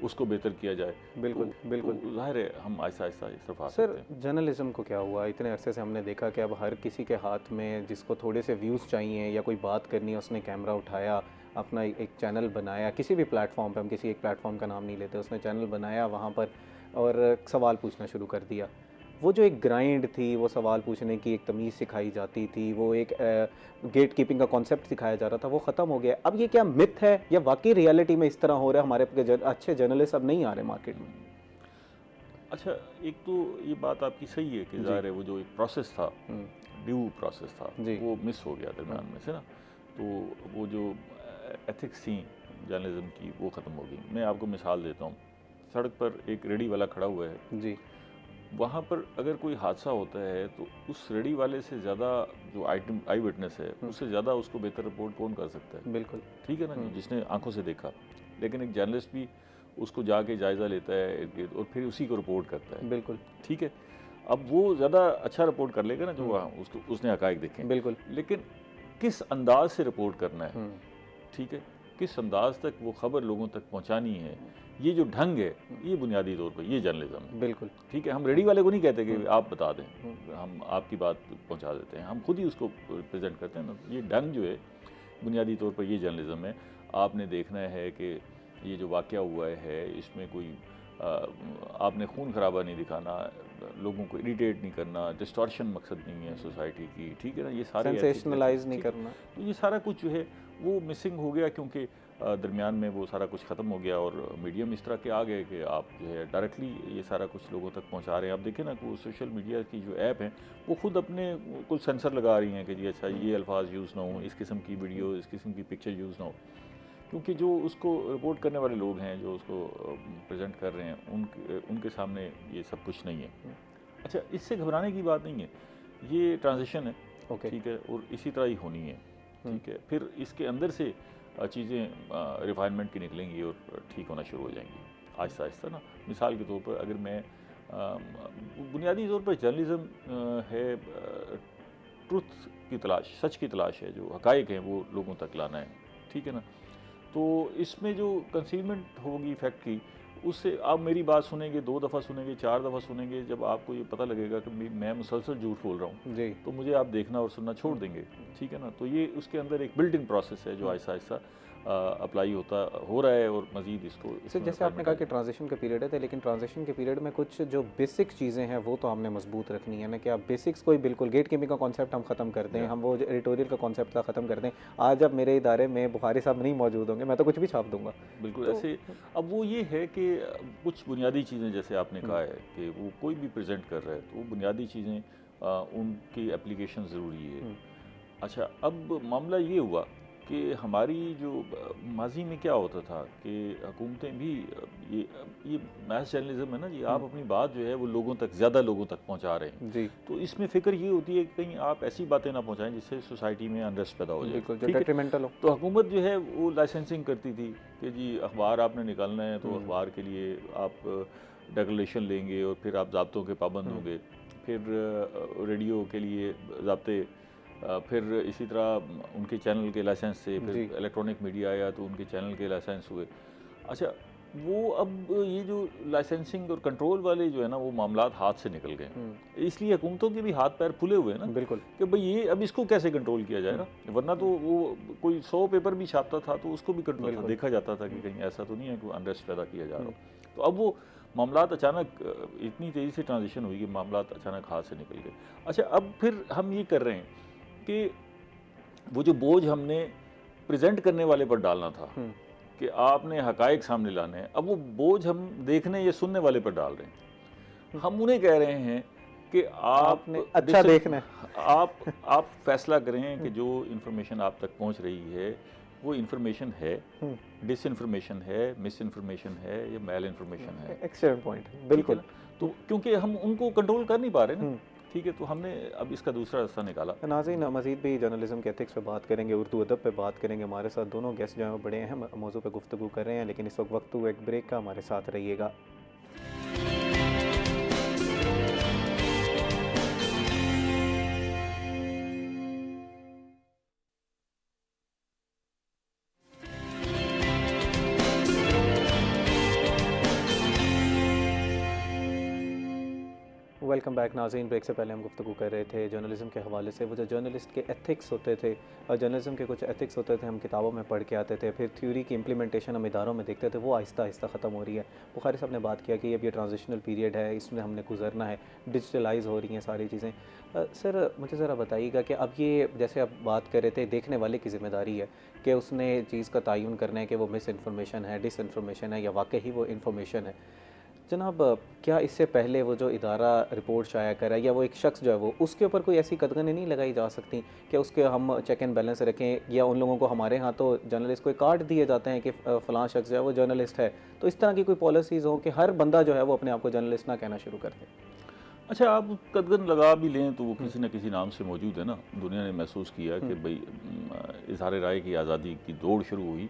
उसको बेहतर किया जाए। बिल्कुल बिल्कुल ज़ाहिर है हम आहिस्ता आहिस्ता इस तरफ आ सर, सकते हैं। जर्नलिज्म को क्या हुआ? इतने अरसे से हमने देखा कि अब हर किसी के हाथ में, जिसको थोड़े से व्यूज़ चाहिए या कोई बात करनी है, उसने कैमरा उठाया, अपना एक चैनल बनाया, किसी भी प्लेटफॉर्म पे, हम किसी एक प्लेटफॉर्म का नाम नहीं लेते, उसने चैनल बनाया वहाँ पर और सवाल पूछना शुरू कर दिया। वो जो एक ग्राइंड थी, वो सवाल पूछने की एक तमीज़ सिखाई जाती थी, वो एक गेट कीपिंग का कॉन्सेप्ट सिखाया जा रहा था, वो ख़त्म हो गया। अब ये क्या मिथ है या वाकई रियलिटी में इस तरह हो रहा है? हमारे अच्छे जर्नलिस्ट अब नहीं आ रहे मार्केट में। अच्छा, एक तो ये बात आपकी सही है कि ज़ाहिर है वो जो एक प्रोसेस था, ड्यू प्रोसेस था, वो मिस हो गया दरमियान में से ना, तो वो जो एथिक्स थी जर्नलिज्म की वो ख़त्म हो गई। मैं आपको मिसाल देता हूँ, सड़क पर एक रेडी वाला खड़ा हुआ है जी, वहाँ पर अगर कोई हादसा होता है तो उस रेडी वाले से ज़्यादा जो आई विटनेस है उससे ज़्यादा उसको बेहतर रिपोर्ट कौन कर सकता है? बिल्कुल ठीक है ना, जिसने आंखों से देखा। लेकिन एक जर्नलिस्ट भी उसको जाके जायज़ा लेता है और फिर उसी को रिपोर्ट करता है। बिल्कुल ठीक है, अब वो ज़्यादा अच्छा रिपोर्ट कर लेगा ना जो वहाँ उसने हक़ाइक़ देखे। बिल्कुल, लेकिन किस अंदाज से रिपोर्ट करना है, ठीक है, किस अंदाज तक वो ख़बर लोगों तक पहुँचानी है, ये जो ढंग है, ये बुनियादी तौर पर ये जर्नलिज्म है। बिल्कुल ठीक है, हम रेडी वाले को नहीं कहते कि आप बता दें, हम आपकी बात पहुंचा देते हैं, हम खुद ही उसको प्रेजेंट करते हैं ना। ये ढंग जो है बुनियादी तौर पर ये जर्नलिज्म है। आपने देखना है कि ये जो वाक़या हुआ है इसमें कोई आपने खून खराबा नहीं दिखाना, लोगों को इरिटेट नहीं करना, डिस्टॉर्शन मकसद नहीं है सोसाइटी की, ठीक है ना, ये सारे सेंसेशनलाइज नहीं करना, तो ये सारा कुछ जो है वो मिसिंग हो गया क्योंकि दरमियान में वो सारा कुछ ख़त्म हो गया और मीडियम इस तरह के आ गए कि आप जो है डायरेक्टली ये सारा कुछ लोगों तक पहुंचा रहे हैं। आप देखें ना कि वो सोशल मीडिया की जो ऐप हैं वो खुद अपने कुछ सेंसर लगा रही हैं कि जी अच्छा ये अल्फाज यूज़ ना हो, इस किस्म की वीडियो, इस किस्म की पिक्चर यूज़ ना हो, क्योंकि जो उसको रिपोर्ट करने वाले लोग हैं, जो उसको प्रेजेंट कर रहे हैं, उनके सामने ये सब कुछ नहीं है। अच्छा, इससे घबराने की बात नहीं है, ये ट्रांजिशन है, ठीक है, और इसी तरह ही होनी है, ठीक है। फिर इसके अंदर से चीज़ें रिफाइनमेंट की निकलेंगी और ठीक होना शुरू हो जाएंगी आहिस्ता आहिस्ता ना। मिसाल के तौर पर अगर मैं बुनियादी तौर पर जर्नलिज्म है ट्रुथ की तलाश, सच की तलाश है, जो हक़ाइक़ हैं वो लोगों तक लाना है, ठीक है ना। तो इसमें जो कंसीलमेंट होगी फैक्ट की, उससे आप मेरी बात सुनेंगे, 2 दफ़ा सुनेंगे, 4 दफ़ा सुनेंगे, जब आपको ये पता लगेगा कि मैं मुसलसल झूठ बोल रहा हूँ जी, तो मुझे आप देखना और सुनना छोड़ देंगे, ठीक है ना। तो ये उसके अंदर एक बिल्ट इन प्रोसेस है जो आहिस्ता आहिस्ता अप्लाई हो रहा है और मज़ीद इसको सर जैसे आपने कहा कि ट्रांजिशन का पीरियड है, लेकिन ट्रांजिशन के पीरियड में कुछ जो बेसिक चीज़ें हैं वो तो हमने मजबूत रखनी है ना, कि आप बेसिक्स कोई बिल्कुल गेट कीपिंग का कॉन्सेप्ट हम ख़त्म कर दें, हम वो एडिटोरियल का कॉन्सेप्ट था ख़त्म कर दें। आज अब मेरे इदारे में बुखारी साहब नहीं मौजूद होंगे, मैं तो कुछ भी छाप दूंगा। बिल्कुल तो ऐसे अब वो ये है कि कुछ बुनियादी चीज़ें जैसे आपने कहा है कि वो कोई भी प्रेजेंट कर रहा है तो वो बुनियादी चीज़ें उनकी एप्लीकेशन ज़रूरी है। अच्छा, अब मामला ये हुआ कि हमारी जो माजी में क्या होता था कि हुकूमतें भी ये मैस जर्नलिज्म है ना जी, आप अपनी बात जो है वो लोगों तक, ज़्यादा लोगों तक पहुंचा रहे हैं जी, तो इसमें फ़िक्र ये होती है कि कहीं आप ऐसी बातें ना पहुंचाएं जिससे सोसाइटी में अनरेस्ट पैदा हो जाए, जो डेट्रीमेंटल हो। तो हुकूमत जो है वो लाइसेंसिंग करती थी कि जी अखबार आपने निकालना है तो अखबार के लिए आप डिक्लेरेशन लेंगे और फिर आप ज़ाब्तों के पाबंद होंगे, फिर रेडियो के लिए ज़ाब्ते, फिर इसी तरह उनके चैनल के लाइसेंस से, फिर इलेक्ट्रॉनिक मीडिया आया तो उनके चैनल के लाइसेंस हुए। अच्छा, वो अब ये जो लाइसेंसिंग और कंट्रोल वाले जो है ना वो मामलात हाथ से निकल गए, इसलिए हुकूमतों के भी हाथ पैर फूले हुए हैं ना, बिल्कुल, कि भाई ये अब इसको कैसे कंट्रोल किया जाएगा। वरना तो वो कोई 100 पेपर भी छापता था तो उसको भी कंट्रोल था, देखा जाता था कि कहीं ऐसा तो नहीं है कि अनरेस्ट पैदा किया जा रहा हो। तो अब वो मामलात अचानक इतनी तेज़ी से ट्रांजिशन हुई कि मामलात अचानक हाथ से निकल गए। अच्छा, अब फिर हम ये कर रहे हैं कि वो जो बोझ हमने प्रेजेंट करने वाले पर डालना था कि आपने हकायक सामने लाने हैं, अब वो बोझ हम देखने या सुनने वाले पर डाल रहे हैं। हम उन्हें कह रहे हैं कि आपने अच्छा देखना है, आप फैसला करें कि जो इन्फॉर्मेशन आप तक पहुंच रही है वो इन्फॉर्मेशन है, डिसइन्फॉर्मेशन है, मिस इन्फॉर्मेशन है या मेल इन्फॉर्मेशन है। एक्सीलेंट पॉइंट, बिल्कुल। तो क्योंकि हम उनको कंट्रोल कर नहीं पा रहे ना, ठीक है, तो हमने अब इसका दूसरा रास्ता निकाला। नाज़रीन, मज़ीद भी जर्नलिज्म के एथिक्स पे बात करेंगे, उर्दू अदब पे बात करेंगे। हमारे साथ दोनों गेस्ट जो हैं वो बड़े अहम मौजू पे गुफ्तगू कर रहे हैं, लेकिन इस वक्त हुआ एक ब्रेक का, हमारे साथ रहिएगा। वेलकम बैक नाज़रीन। ब्रेक से पहले हम गुफ्तगू कर रहे थे जर्नलिज़म के हवाले से। वो जो जर्नलिस्ट के एथिक्स होते थे और जर्नलिज़म के कुछ एथिक्स होते थे, हम किताबों में पढ़ के आते थे, फिर थ्योरी की इम्प्लीमेंटेशन हम इदारों में देखते थे, वो आहिस्ता आहिस्ता ख़त्म हो रही है। बुखारी साहब ने बात किया कि अब ये ट्रांजिशनल पीरियड है, इसमें हमने गुजरना है, डिजिटलाइज हो रही हैं सारी चीज़ें। सर, मुझे ज़रा बताइएगा कि अब ये जैसे आप बात कर रहे थे, देखने वाले की ज़िम्मेदारी है कि उसने चीज़ का तयन करना है कि वो मिस इन्फॉर्मेशन है, डिसइन्फॉर्मेशन है या वाकई ही वो इन्फॉर्मेशन है। जनाब, क्या इससे पहले वो जो इदारा रिपोर्ट शाया करे या वो एक शख्स जो है वो, उसके ऊपर कोई ऐसी कदगनें नहीं लगाई जा सकती कि उसके हम चेक एंड बैलेंस रखें, या उन लोगों को हमारे यहाँ तो जर्नलिस्ट को कार्ड दिए जाते हैं कि फ़लाँ शख्स जो है वो जर्नलिस्ट है, तो इस तरह की कोई पॉलिसीज़ हो कि हर बंदा जो है वो अपने आप को जर्नलिस्ट ना कहना शुरू कर दे? अच्छा, आप कदगन लगा भी लें तो वो किसी न किसी नाम से मौजूद है ना। दुनिया ने महसूस किया कि भाई इज़हार राय की आज़ादी की दौड़ शुरू हुई,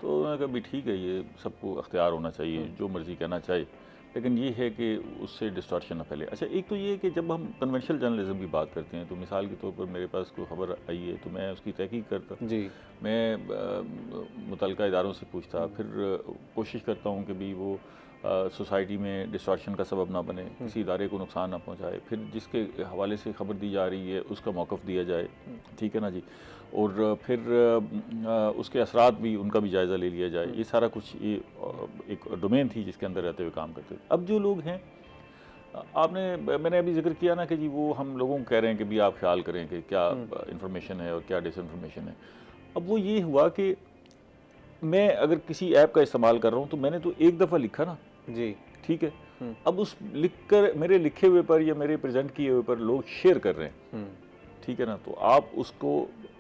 तो उन्होंने कहा भी ठीक है, ये सबको अख्तियार होना चाहिए, जो मर्ज़ी कहना चाहे, लेकिन ये है कि उससे डिस्टॉर्शन ना फैले। अच्छा, एक तो ये है कि जब हम कन्वेंशनल जर्नलिज्म की बात करते हैं तो मिसाल के तौर पर मेरे पास कोई खबर आई है तो मैं उसकी तहकीक करता जी, मैं मुतल्लिका इदारों से पूछता, फिर कोशिश करता हूँ कि भी वो सोसाइटी में डिस्टॉर्शन का सबब ना बने, किसी इदारे को नुकसान ना पहुँचाए, फिर जिसके हवाले से खबर दी जा रही है उसका मौक़िफ़ दिया जाए, ठीक है ना जी, और फिर उसके असरात भी, उनका भी जायज़ा ले लिया जाए। ये सारा कुछ ये एक डोमेन थी जिसके अंदर रहते हुए काम करते थे। अब जो लोग हैं, मैंने अभी जिक्र किया ना कि जी वो हम लोगों को कह रहे हैं कि भी आप ख्याल करें कि क्या इन्फॉर्मेशन है और क्या डिसइन्फॉर्मेशन है। अब वो ये हुआ कि मैं अगर किसी ऐप का इस्तेमाल कर रहा हूँ तो मैंने तो एक दफ़ा लिखा ना जी, ठीक है, अब उस लिखकर मेरे लिखे हुए पर या मेरे प्रेजेंट किए हुए पर लोग शेयर कर रहे हैं, ठीक है ना, तो आप उसको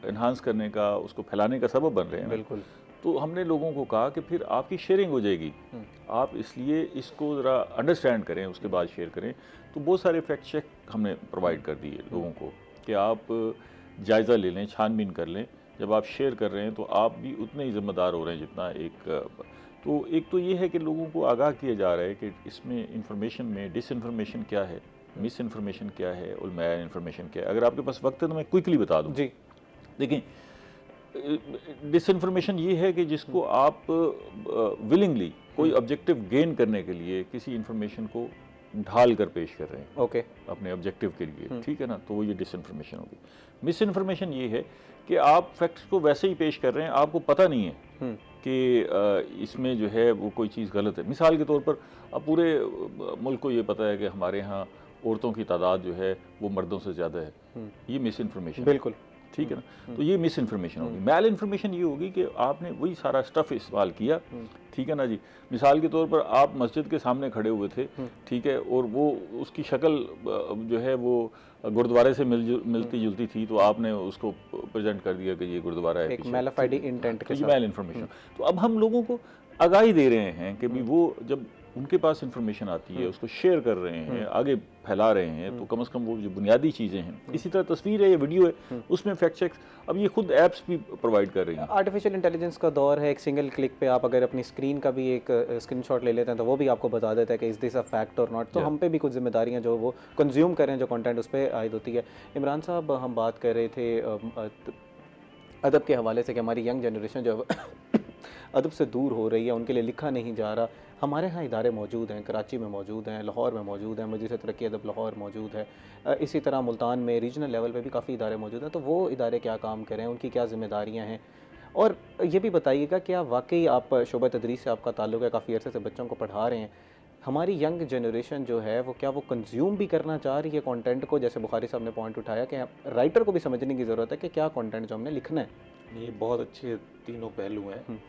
एनहांस करने का, उसको फैलाने का सबब बन रहे हैं। बिल्कुल। तो हमने लोगों को कहा कि फिर आपकी शेयरिंग हो जाएगी, आप इसलिए इसको ज़रा अंडरस्टैंड करें, उसके बाद शेयर करें। तो बहुत सारे फैक्ट चेक हमने प्रोवाइड कर दिए लोगों को कि आप जायज़ा ले लें, छानबीन कर लें, जब आप शेयर कर रहे हैं तो आप भी उतने ही ज़िम्मेदार हो रहे हैं जितना तो एक तो ये है कि लोगों को आगाह किया जा रहा है कि इसमें इंफॉर्मेशन में डिसइन्फॉर्मेशन क्या है, मिस इन्फॉर्मेशन क्या है और मेल इन्फॉर्मेशन क्या है। अगर आपके पास वक्त है तो मैं क्विकली बता दूँ जी। देखिए, डिसइन्फॉर्मेशन ये है कि जिसको आप विलिंगली कोई ऑब्जेक्टिव गेन करने के लिए किसी इन्फॉर्मेशन को ढाल कर पेश कर रहे हैं, ओके, अपने ऑब्जेक्टिव के लिए, ठीक है ना, तो ये डिसइन्फॉर्मेशन होगी। मिस इन्फॉर्मेशन ये है कि आप फैक्ट्स को वैसे ही पेश कर रहे हैं, आपको पता नहीं है कि इसमें जो है वो कोई चीज़ गलत है। मिसाल के तौर पर अब पूरे मुल्क को ये पता है कि हमारे यहाँ औरतों की तादाद जो है वो मर्दों से ज़्यादा है, ये मिस इन्फॉर्मेशन, बिल्कुल, ठीक है ना, तो ये मिस इन्फॉर्मेशन होगी। मेल इन्फॉर्मेशन ये होगी कि आपने वही सारा स्टफ़ इस्तेमाल किया, ठीक है ना जी। मिसाल के तौर पर आप मस्जिद के सामने खड़े हुए थे, ठीक है, और वो उसकी शक्ल जो है वो गुरुद्वारे से मिलती जुलती थी, तो आपने उसको प्रेजेंट कर दिया कि ये गुरुद्वारा है, एक मैलिफाइड इंटेंट के साथ, मेल इन्फॉर्मेशन। तो अब हम लोगों को आगाही दे रहे हैं कि भी वो जब उनके पास इंफॉर्मेशन आती है, उसको शेयर कर रहे हैं, आगे फैला रहे हैं, तो कम से कम वो जो बुनियादी चीज़ें हैं, इसी तरह तस्वीर है या वीडियो है, उसमें फैक्ट चेक अब ये खुद ऐप्स भी प्रोवाइड कर रही हैं। आर्टिफिशियल इंटेलिजेंस का दौर है, एक सिंगल क्लिक पे आप अगर अपनी स्क्रीन का भी एक स्क्रीनशॉट ले लेते हैं तो वो भी आपको बता देता है कि इज़ दिस अ फैक्ट और नॉट। तो हम पे भी कुछ जिम्मेदारियां जो वो कंज्यूम करें, जो कंटेंट उस पर आयद होती है। इमरान साहब, हम बात कर रहे थे अदब के हवाले से कि हमारी यंग जनरेशन जो है अदब से दूर हो रही है, उनके लिए लिखा नहीं जा रहा। हमारे यहाँ इदारे मौजूद हैं, कराची में मौजूद हैं, लाहौर में मौजूद हैं, मजलिस तरक्की अदब लाहौर मौजूद है, इसी तरह मुल्तान में रीजनल लेवल पे भी काफ़ी इदारे मौजूद हैं। तो वो इदारे क्या काम करें, उनकी क्या ज़िम्मेदारियाँ हैं? और ये भी बताइएगा क्या वाकई आप शोबा तदरीस से आपका ताल्लुक़ है, काफ़ी अरसे से बच्चों को पढ़ा रहे हैं, हमारी यंग जनरेशन जो है वो क्या वो कंज्यूम भी करना चाह रही है कंटेंट को? जैसे बुखारी साहब ने पॉइंट उठाया कि राइटर को भी समझने की ज़रूरत है कि क्या कंटेंट जो हमने लिखना है। ये बहुत अच्छे तीनों पहलू हैं।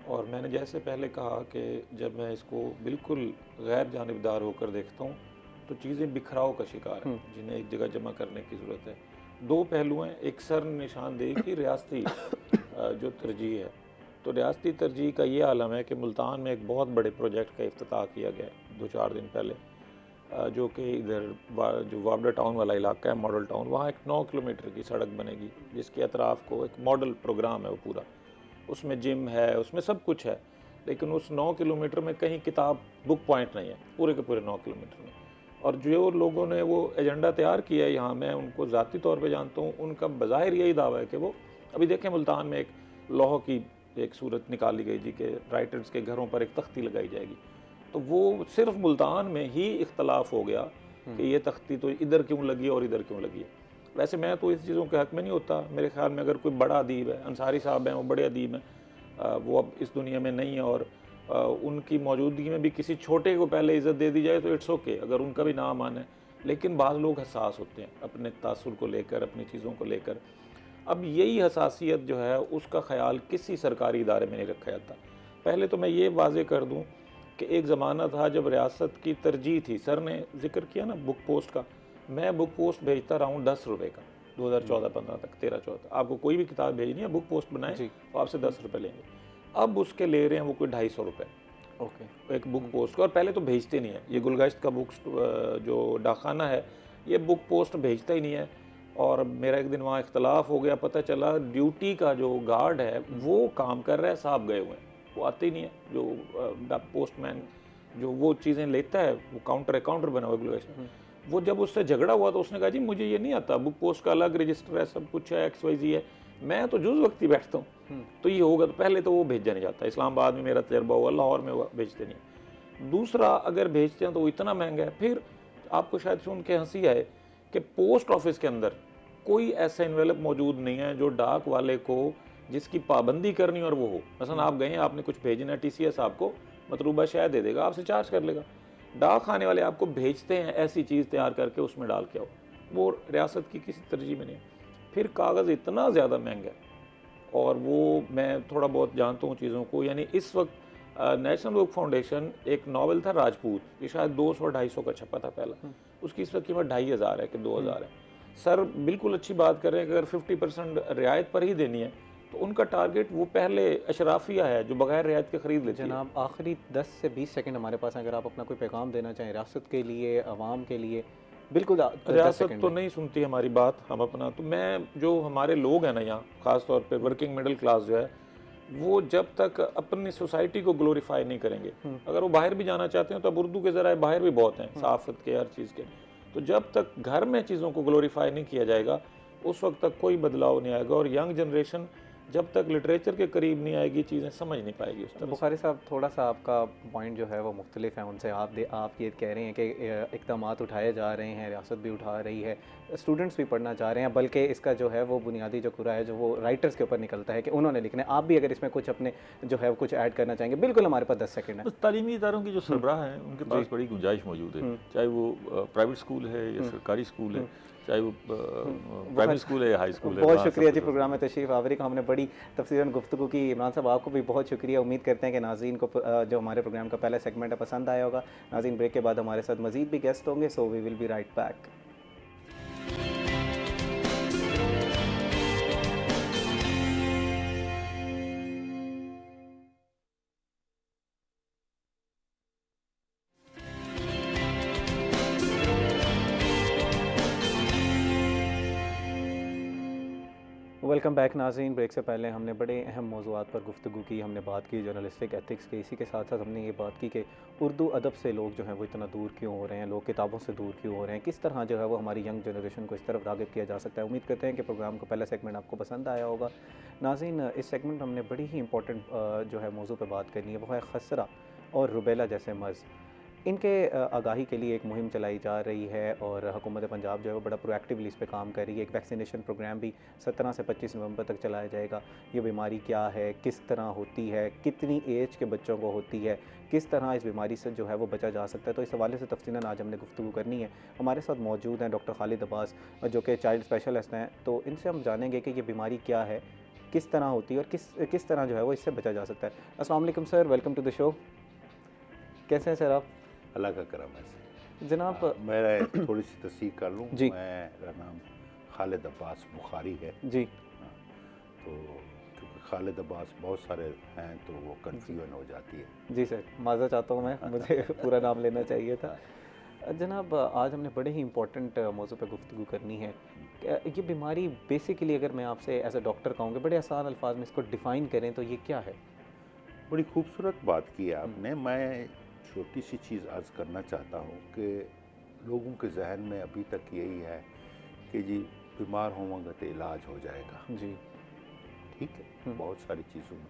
और मैंने जैसे पहले कहा कि जब मैं इसको बिल्कुल गैर जानिबदार होकर देखता हूँ तो चीज़ें बिखराव का शिकार हैं, जिन्हें एक जगह जमा करने की ज़रूरत है। दो पहलू हैं, एक सर निशानदेही की रियासती जो तरजीह है। तो रियासती तरजीह का ये आलम है कि मुल्तान में एक बहुत बड़े प्रोजेक्ट का इफ्तिताह किया गया है 2-4 दिन पहले, जो कि इधर जो वाबडा टाउन वाला इलाका है, मॉडल टाउन, वहाँ एक 9 किलोमीटर की सड़क बनेगी जिसके अतराफ़ को एक मॉडल प्रोग्राम है वो पूरा। उसमें जिम है, उसमें सब कुछ है, लेकिन उस 9 किलोमीटर में कहीं किताब बुक पॉइंट नहीं है पूरे के पूरे 9 किलोमीटर में। और जो लोगों ने वो एजेंडा तैयार किया है, यहाँ मैं उनको ज़ाती तौर पे जानता हूँ, उनका बज़ाहिर यही दावा है कि वो अभी देखें मुल्तान में एक लौह की एक सूरत निकाली गई थी कि राइटर्स के घरों पर एक तख्ती लगाई जाएगी। तो वो सिर्फ मुल्तान में ही इख्तलाफ हो गया कि ये तख्ती तो इधर क्यों लगी और इधर क्यों लगी है। वैसे मैं तो इस चीज़ों के हक़ में नहीं होता। मेरे ख्याल में अगर कोई बड़ा अदीब है, अंसारी साहब हैं, वो बड़े अदीब हैं, वो अब इस दुनिया में नहीं है, और उनकी मौजूदगी में भी किसी छोटे को पहले इज़्ज़त दे दी जाए तो इट्स ओके, अगर उनका भी नाम आना है। लेकिन बाद लोग हसास होते हैं अपने तासुर को लेकर, अपनी चीज़ों को लेकर। अब यही हसासियत जो है उसका ख्याल किसी सरकारी इदारे में नहीं रखा जाता। पहले तो मैं ये वाज़े कर दूँ कि एक ज़माना था जब रियासत की तरजीह थी, सर ने जिक्र किया ना बुक पोस्ट का, मैं बुक पोस्ट भेजता रहा हूँ 10 रुपये का 2014-15 तक, 13-14। आपको कोई भी किताब भेजनी है, बुक पोस्ट बनाएं तो आपसे 10 रुपये लेंगे। अब उसके ले रहे हैं वो कोई 250 रुपये एक बुक पोस्ट का। और पहले तो भेजते नहीं है, ये गुलगश्त का बुक जो डाकखाना है ये बुक पोस्ट भेजता ही नहीं है। और मेरा एक दिन वहाँ इख्तलाफ हो गया, पता चला ड्यूटी का जो गार्ड है वो काम कर रहा है, साहब गए हुए हैं, वो आते ही नहीं है। जो पोस्टमैन जो वो चीज़ें लेता है, वो काउंटर बना हुआ गुलगश्त, वो जब उससे झगड़ा हुआ तो उसने कहा जी मुझे ये नहीं आता, बुक पोस्ट का अलग रजिस्टर है, सब कुछ है, XYZ है, मैं तो जुज़ वक्ती बैठता हूँ। तो ये होगा, तो पहले तो वो भेजा नहीं जाता। इस्लामाबाद में मेरा तजर्बा हुआ, लाहौर में हुआ, भेजते नहीं। दूसरा, अगर भेजते हैं तो वो इतना महंगा है। फिर आपको शायद सुन के हंसी आए कि पोस्ट ऑफिस के अंदर कोई ऐसा इन्वेलप मौजूद नहीं है जो डाक वाले को जिसकी पाबंदी करनी और वो हो। मसलन आप गए, आपने कुछ भेजना है, TCS आपको मतलूबा शायद दे देगा, आपसे चार्ज कर लेगा। डाक खाने वाले आपको भेजते हैं ऐसी चीज़ तैयार करके उसमें डाल के आओ, वो रियासत की किसी तरजीह में नहीं। फिर कागज़ इतना ज़्यादा महंगा है, और वो मैं थोड़ा बहुत जानता हूँ चीज़ों को। यानी इस वक्त नेशनल बुक फाउंडेशन, एक नावल था राजपूत, ये शायद 200-250 का छपा था पहला, उसकी इस वक्त कीमत 2500 है कि 2000 है। सर बिल्कुल अच्छी बात कर रहे हैं कि अगर 50% रियायत पर ही देनी है तो उनका टारगेट वो पहले अशराफिया है जो बगैर रियायत के ख़रीद लेती है। जनाब, आखिरी 10 से 20 सेकंड हमारे पास हैं, अगर आप अपना कोई पैगाम देना चाहें रियासत के लिए, अवाम के लिए। बिल्कुल, रियासत तो नहीं सुनती हमारी बात, हम अपना तो मैं जो हमारे लोग हैं ना यहाँ, ख़ास तौर पे वर्किंग मिडिल क्लास जो है, वो जब तक अपनी सोसाइटी को ग्लोरीफाई नहीं करेंगे, अगर वो बाहर भी जाना चाहते हैं तो अब उर्दू के ज़राए बाहर भी बहुत हैं, सहाफ़त के, हर चीज़ के। तो जब तक घर में चीज़ों को ग्लोरीफाई नहीं किया जाएगा उस वक्त तक कोई बदलाव नहीं आएगा। और यंग जनरेशन जब तक लिटरेचर के करीब नहीं आएगी चीज़ें समझ नहीं पाएगी उस तरह। बुखारी साहब, थोड़ा सा आपका पॉइंट जो है वो मुख्तलिफ है उनसे। आप ये कह रहे हैं कि इक़दामात उठाए जा रहे हैं, रियासत भी उठा रही है, स्टूडेंट्स भी पढ़ना चाह रहे हैं, बल्कि इसका जो है वो बुनियादी जो कुरा है जो वो राइटर्स के ऊपर निकलता है कि उन्होंने लिखना है। आप भी अगर इसमें कुछ अपने जो है कुछ ऐड करना चाहेंगे, बिल्कुल हमारे पास 10 सेकंड है। तालीमी इदारों की जो सरबराह हैं उनके पास बड़ी गुंजाइश मौजूद है, चाहे वो प्राइवेट स्कूल है या सरकारी स्कूल है, चाहे वो प्राइमरी स्कूल है या हाई स्कूल है। बहुत शुक्रिया जी प्रोग्राम में तशरीफ़ आवरी का, हमने बड़ी तफसीलन गुफ्तगू की। इमरान साहब, आपको भी बहुत शुक्रिया। उम्मीद करते हैं कि नाज़रीन को जो हमारे प्रोग्राम का पहला सेगमेंट है पसंद आया होगा। नाज़रीन, ब्रेक के बाद हमारे साथ मज़ीद भी गेस्ट होंगे, so we will be right back. Welcome back नाज़रीन। ब्रेक से पहले हमने बड़े अहम मौज़ूआत पर गुफ्तगू की, हमने बात की जर्नलिस्टिक एथिक्स की, इसी के साथ साथ हमने ये बात की कि उर्दू अदब से लोग जो हैं वो इतना दूर क्यों हो रहे हैं, लोग किताबों से दूर क्यों हो रहे हैं, किस तरह जो है वो हमारी यंग जनरेशन को इस तरफ राग़िब किया जा सकता है। उम्मीद करते हैं कि प्रोग्राम का पहला सेगमेंट आपको पसंद आया होगा। नाज़रीन, इस सेगमेंट में हमने बड़ी ही इंपॉर्टेंट जो है मौजू पर बात करनी है, वो है खसरा और रुबेला जैसे मर्ज़। इनके आगाही के लिए एक मुहिम चलाई जा रही है और हुकूमत पंजाब जो है वो बड़ा प्रोएक्टिवली इस पे काम कर रही है। एक वैक्सीनेशन प्रोग्राम भी 17 से 25 नवंबर तक चलाया जाएगा। ये बीमारी क्या है, किस तरह होती है, कितनी एज के बच्चों को होती है, किस तरह इस बीमारी से जो है वो बचा जा सकता है, तो इस हवाले से तफसीलन आज हमने गुफ्तगू करनी है। हमारे साथ मौजूद हैं डॉक्टर खालिद अब्बास, जो कि चाइल्ड स्पेशलिस्ट हैं। तो इनसे हम जानेंगे कि ये बीमारी क्या है, किस तरह होती है और किस तरह जो है वो इससे बचा जा सकता है। अस्सलाम वालेकुम sir, welcome to the show. कैसे हैं सर आप? अल्लाह का करम है जनाब मैं थोड़ी सी तस्दीक कर लूँ। जी। मेरा नाम खालिद अब्बास बुखारी है। जी तो क्योंकि खालिद अब्बास बहुत सारे हैं तो वो कन्फ्यूजन हो जाती है। जी सर, माज़ा चाहता हूँ मैं, मुझे पूरा नाम लेना चाहिए था। जनाब, आज हमने बड़े ही इंपॉर्टेंट मौजू पे गुफ्तगू करनी है। ये बीमारी बेसिकली अगर मैं आपसे एज अ डॉक्टर कहूँ कि बड़े आसान अल्फाज में इसको डिफ़ाइन करें तो ये क्या है? बड़ी खूबसूरत बात की है आपने। मैं छोटी सी चीज़ अर्ज़ करना चाहता हूँ कि लोगों के जहन में अभी तक यही है कि जी बीमार होंगे तो इलाज हो जाएगा। जी। ठीक है, बहुत सारी चीज़ों में,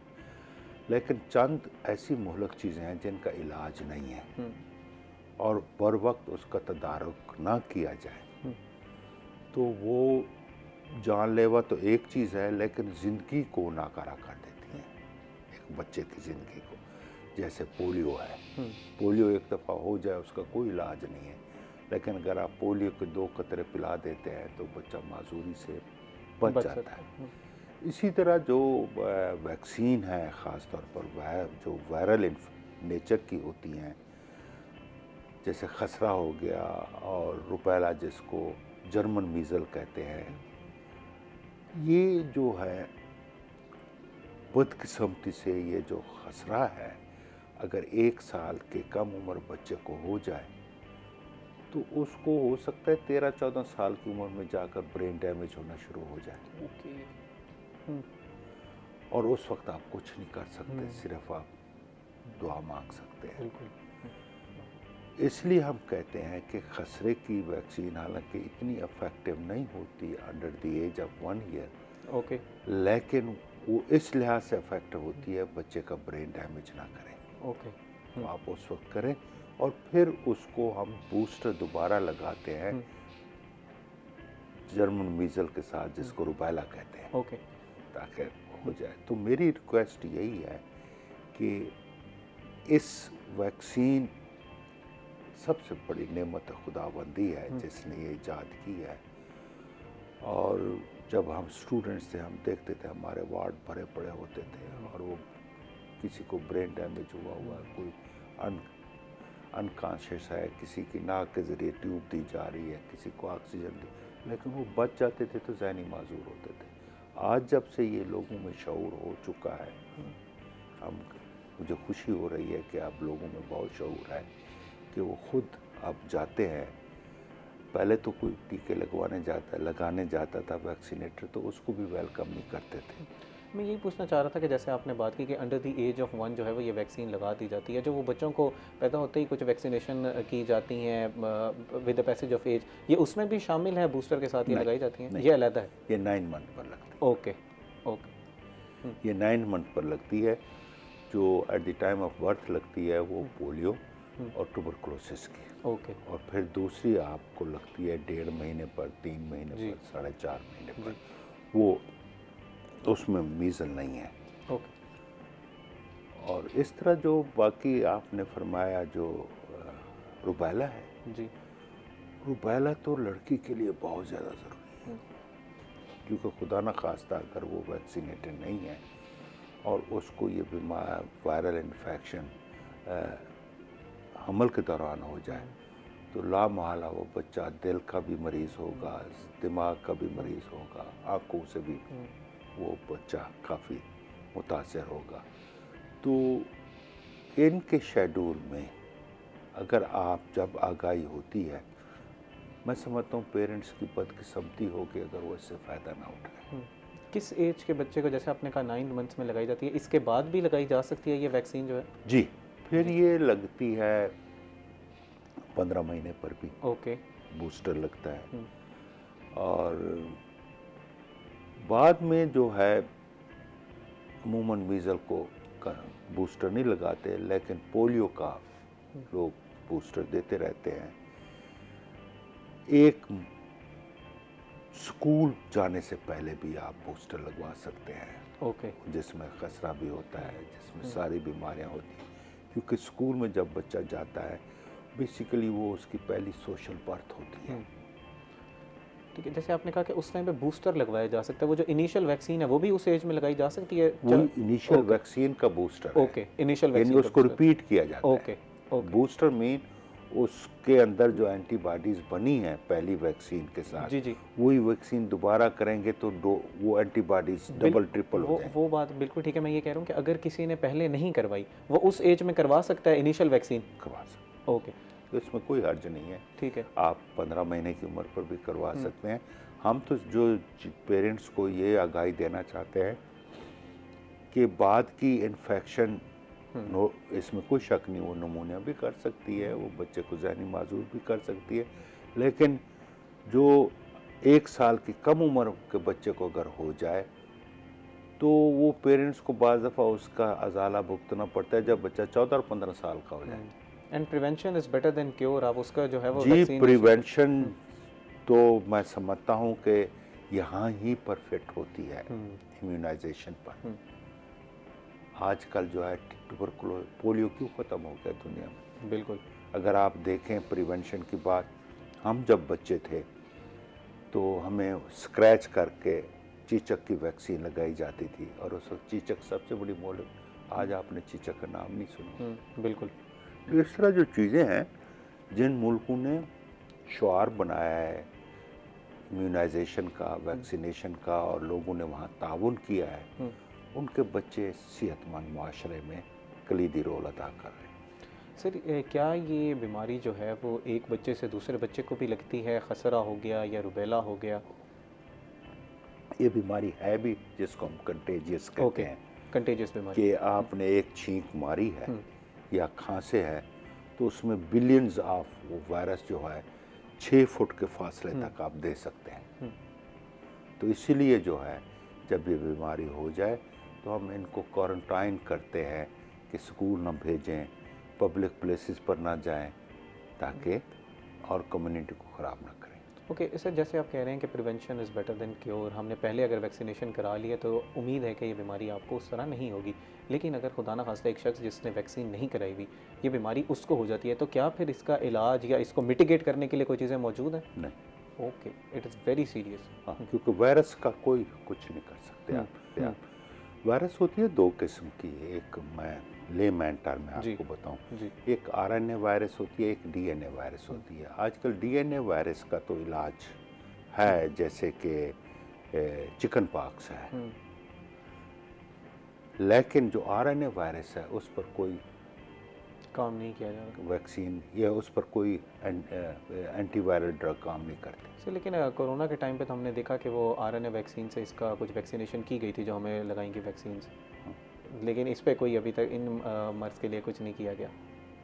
लेकिन चंद ऐसी मुहलक चीज़ें हैं जिनका इलाज नहीं है और बर वक्त उसका तदारुक ना किया जाए तो वो जानलेवा तो एक चीज़ है, लेकिन ज़िंदगी को नाकारा कर देती है, एक बच्चे की ज़िंदगी को। जैसे पोलियो है, पोलियो एक दफ़ा हो जाए उसका कोई इलाज नहीं है, लेकिन अगर आप पोलियो के 2 कतरे पिला देते हैं तो बच्चा माजूरी से बच जाता है। इसी तरह जो वैक्सीन है, ख़ास तौर पर वह जो वायरल नेचर की होती हैं, जैसे खसरा हो गया और रुबेला जिसको जर्मन मीज़ल कहते हैं, ये जो है बदकिस्मती से ये जो खसरा है, अगर 1 साल के कम उम्र बच्चे को हो जाए तो उसको हो सकता है 13-14 साल की उम्र में जाकर ब्रेन डैमेज होना शुरू हो जाए। ओके। और उस वक्त आप कुछ नहीं कर सकते, सिर्फ आप दुआ मांग सकते हैं। इसलिए हम कहते हैं कि खसरे की वैक्सीन हालांकि इतनी इफेक्टिव नहीं होती under the age of 1 year, okay, लेकिन वो इस लिहाज से इफेक्टिव होती है बच्चे का ब्रेन डैमेज ना करें। ओके। तो आप उस वक्त करें और फिर उसको हम बूस्टर दोबारा लगाते हैं जर्मन मीज़ल के साथ, जिसको रुबेला कहते हैं, ओके। ताकि हो जाए। तो मेरी रिक्वेस्ट यही है कि इस वैक्सीन सबसे बड़ी नेमत खुदाबंदी है जिसने ये ईजाद की है। और जब हम स्टूडेंट्स थे हम देखते थे हमारे वार्ड भरे पड़े होते थे और वो किसी को ब्रेन डैमेज हुआ, कोई अनकॉन्शियस है, किसी की नाक के ज़रिए ट्यूब दी जा रही है, किसी को ऑक्सीजन दी, लेकिन वो बच जाते थे तो ज़हनी माजूर होते थे। आज जब से ये लोगों में शऊर हो चुका है, मुझे खुशी हो रही है कि अब लोगों में बहुत शऊर है कि वो खुद अब जाते हैं। पहले तो कोई टीके लगाने जाता था वैक्सीनेटर, तो उसको भी वेलकम नहीं करते थे। मैं यही पूछना चाह रहा था कि जैसे आपने बात की कि अंडर द एज ऑफ 1 जो है वो ये वैक्सीन लगा दी जाती है, जो वो बच्चों को पैदा होते ही कुछ वैक्सीनेशन की जाती हैं with the passage of age, ये उसमें भी शामिल है, बूस्टर के साथ ये लगाई जाती हैं? ये अलग है? ये 9 मंथ पर लगती है। Okay, okay. ये 9 मंथ पर लगती है। जो at the time of birth लगती है वो पोलियो और ट्यूबरकुलोसिस की। ओके। और फिर दूसरी आपको लगती है 1.5 महीने पर, 3 महीने जी। पर, 4.5 महीने पर। वो उसमें मीज़ल नहीं है। ओके। और इस तरह जो बाकी आपने फरमाया जो रुबेला है, जी। रुबेला तो लड़की के लिए बहुत ज़्यादा ज़रूरी है, क्योंकि खुदा न खास्ता अगर वो वैक्सीनेटेड नहीं है और उसको ये बीमार वायरल इन्फेक्शन हमल के दौरान हो जाए तो लामहला वो बच्चा दिल का भी मरीज़ होगा, दिमाग का भी मरीज़ होगा, आँखों से भी वो बच्चा काफ़ी मुतासर होगा। तो इनके शेड्यूल में अगर आप जब आगाही होती है, मैं समझता हूँ पेरेंट्स की बदकिस्मती हो कि अगर वो इससे फ़ायदा ना उठाए। किस एज के बच्चे को, जैसे आपने कहा 9 मंथ्स में लगाई जाती है, इसके बाद भी लगाई जा सकती है ये वैक्सीन जो है? जी, फिर ये लगती है 15 महीने पर भी ओके। बूस्टर लगता है। और बाद में जो है अमूमन मीज़ल को बूस्टर नहीं लगाते, लेकिन पोलियो का लोग बूस्टर देते रहते हैं। एक स्कूल जाने से पहले भी आप बूस्टर लगवा सकते हैं, ओके। जिसमें खसरा भी होता है, जिसमें सारी बीमारियां होती हैं, क्योंकि स्कूल में जब बच्चा जाता है बेसिकली वो उसकी पहली सोशल बर्थ होती है। ठीक है, जैसे आपने कहा कि उस टाइम पे बूस्टर लगवाया जा सकता है, वो जो इनिशियल वैक्सीन है वो भी उस एज में लगाई जा सकती है? वो इनिशियल वैक्सीन का बूस्टर है। ओके, इनिशियल यानी वैक्सीन उसको रिपीट किया जाता है। Okay, okay. बूस्टर मीन उसके अंदर जो एंटीबॉडीज बनी है पहली वैक्सीन के साथ, जी जी, वही वैक्सीन दोबारा करेंगे तो वो एंटीबॉडीज डबल ट्रिपल हो जाएंगे। वो बात बिल्कुल ठीक है। मैं ये कह रहा हूँ कि अगर किसी ने पहले नहीं करवाई, वो उस एज में करवा सकता है इनिशियल वैक्सीन? करवा सकते, ओके, तो इसमें कोई हर्ज नहीं है। ठीक है। आप 15 महीने की उम्र पर भी करवा सकते हैं। हम तो जो पेरेंट्स को ये आगाही देना चाहते हैं कि बाद की इन्फेक्शन इसमें कोई शक नहीं, वो नमूनिया भी कर सकती है, वो बच्चे को जहनी माजूर भी कर सकती है, लेकिन जो 1 साल की कम उम्र के बच्चे को अगर हो जाए तो वो पेरेंट्स को बाज़ दफ़ा उसका अजाला भुगतना पड़ता है जब बच्चा 14 और 15 साल का हो जाए। And prevention is better than cure, आप उसका जो है वो जी, प्रिवेंशन तो मैं समझता हूँ कि यहाँ ही पर फिट होती है इम्यूनाइजेशन पर। आजकल जो है पोलियो क्यों ख़त्म हो गया दुनिया में? बिल्कुल। अगर आप देखें प्रिवेंशन की बात, हम जब बच्चे थे तो हमें स्क्रैच करके चीचक की वैक्सीन लगाई जाती थी, और उस वक्त चीचक सबसे बड़ी मोल। आज आपने चीचक का नाम नहीं सुना। बिल्कुल। तो इस तरह जो चीज़ें हैं, जिन मुल्कों ने शुआर बनाया है इम्यूनाइजेशन का, वैक्सीनेशन का, और लोगों ने वहाँ ताउन किया है, उनके बच्चे सेहतमंद माशरे में कलीदी रोल अदा कर रहे हैं। सर, क्या ये बीमारी जो है वो एक बच्चे से दूसरे बच्चे को भी लगती है? खसरा हो गया या रुबेला हो गया? ये बीमारी है भी जिसको हम कंटेजियस कहते हैं, कंटेजियस बीमारी। कि आपने एक छींक मारी है या खांसे है तो उसमें बिलियंस ऑफ वो वायरस जो है 6 फुट के फासले तक आप दे सकते हैं। तो इसीलिए जो है जब ये बीमारी हो जाए तो हम इनको क्वारंटाइन करते हैं कि स्कूल ना भेजें, पब्लिक प्लेसेस पर ना जाएं, ताकि और कम्युनिटी को ख़राब ना करें। ओके सर, जैसे आप कह रहे हैं कि prevention is better than cure, हमने पहले अगर वैक्सीनेशन करा लिया तो उम्मीद है कि ये बीमारी आपको उस तरह नहीं होगी, लेकिन अगर खुदा ना खास्ता एक शख्स जिसने वैक्सीन नहीं कराई हुई ये बीमारी उसको हो जाती है, तो क्या फिर इसका इलाज या इसको मिटिगेट करने के लिए कोई चीज़ें मौजूद हैं? नहीं। Okay, it is very serious. हाँ, क्योंकि वायरस का कोई कुछ नहीं कर सकते आप। वायरस होती है 2 किस्म की, एक मैं लेमैन टर्म में आपको बताऊं, एक आरएनए वायरस होती है, एक डीएनए वायरस होती है। आजकल डीएनए वायरस का तो इलाज है, जैसे कि चिकन पॉक्स है, लेकिन जो आरएनए वायरस है उस पर कोई काम नहीं किया जा रहा वैक्सीन या उस पर कोई एंटीवायरल ड्रग काम नहीं करते। सर, लेकिन कोरोना के टाइम पे तो हमने देखा कि वो आरएनए वैक्सीन से इसका कुछ वैक्सीनेशन की गई थी जो हमें लगाएंगी वैक्सीन, लेकिन इस पे कोई अभी तक इन मर्ज के लिए कुछ नहीं किया गया।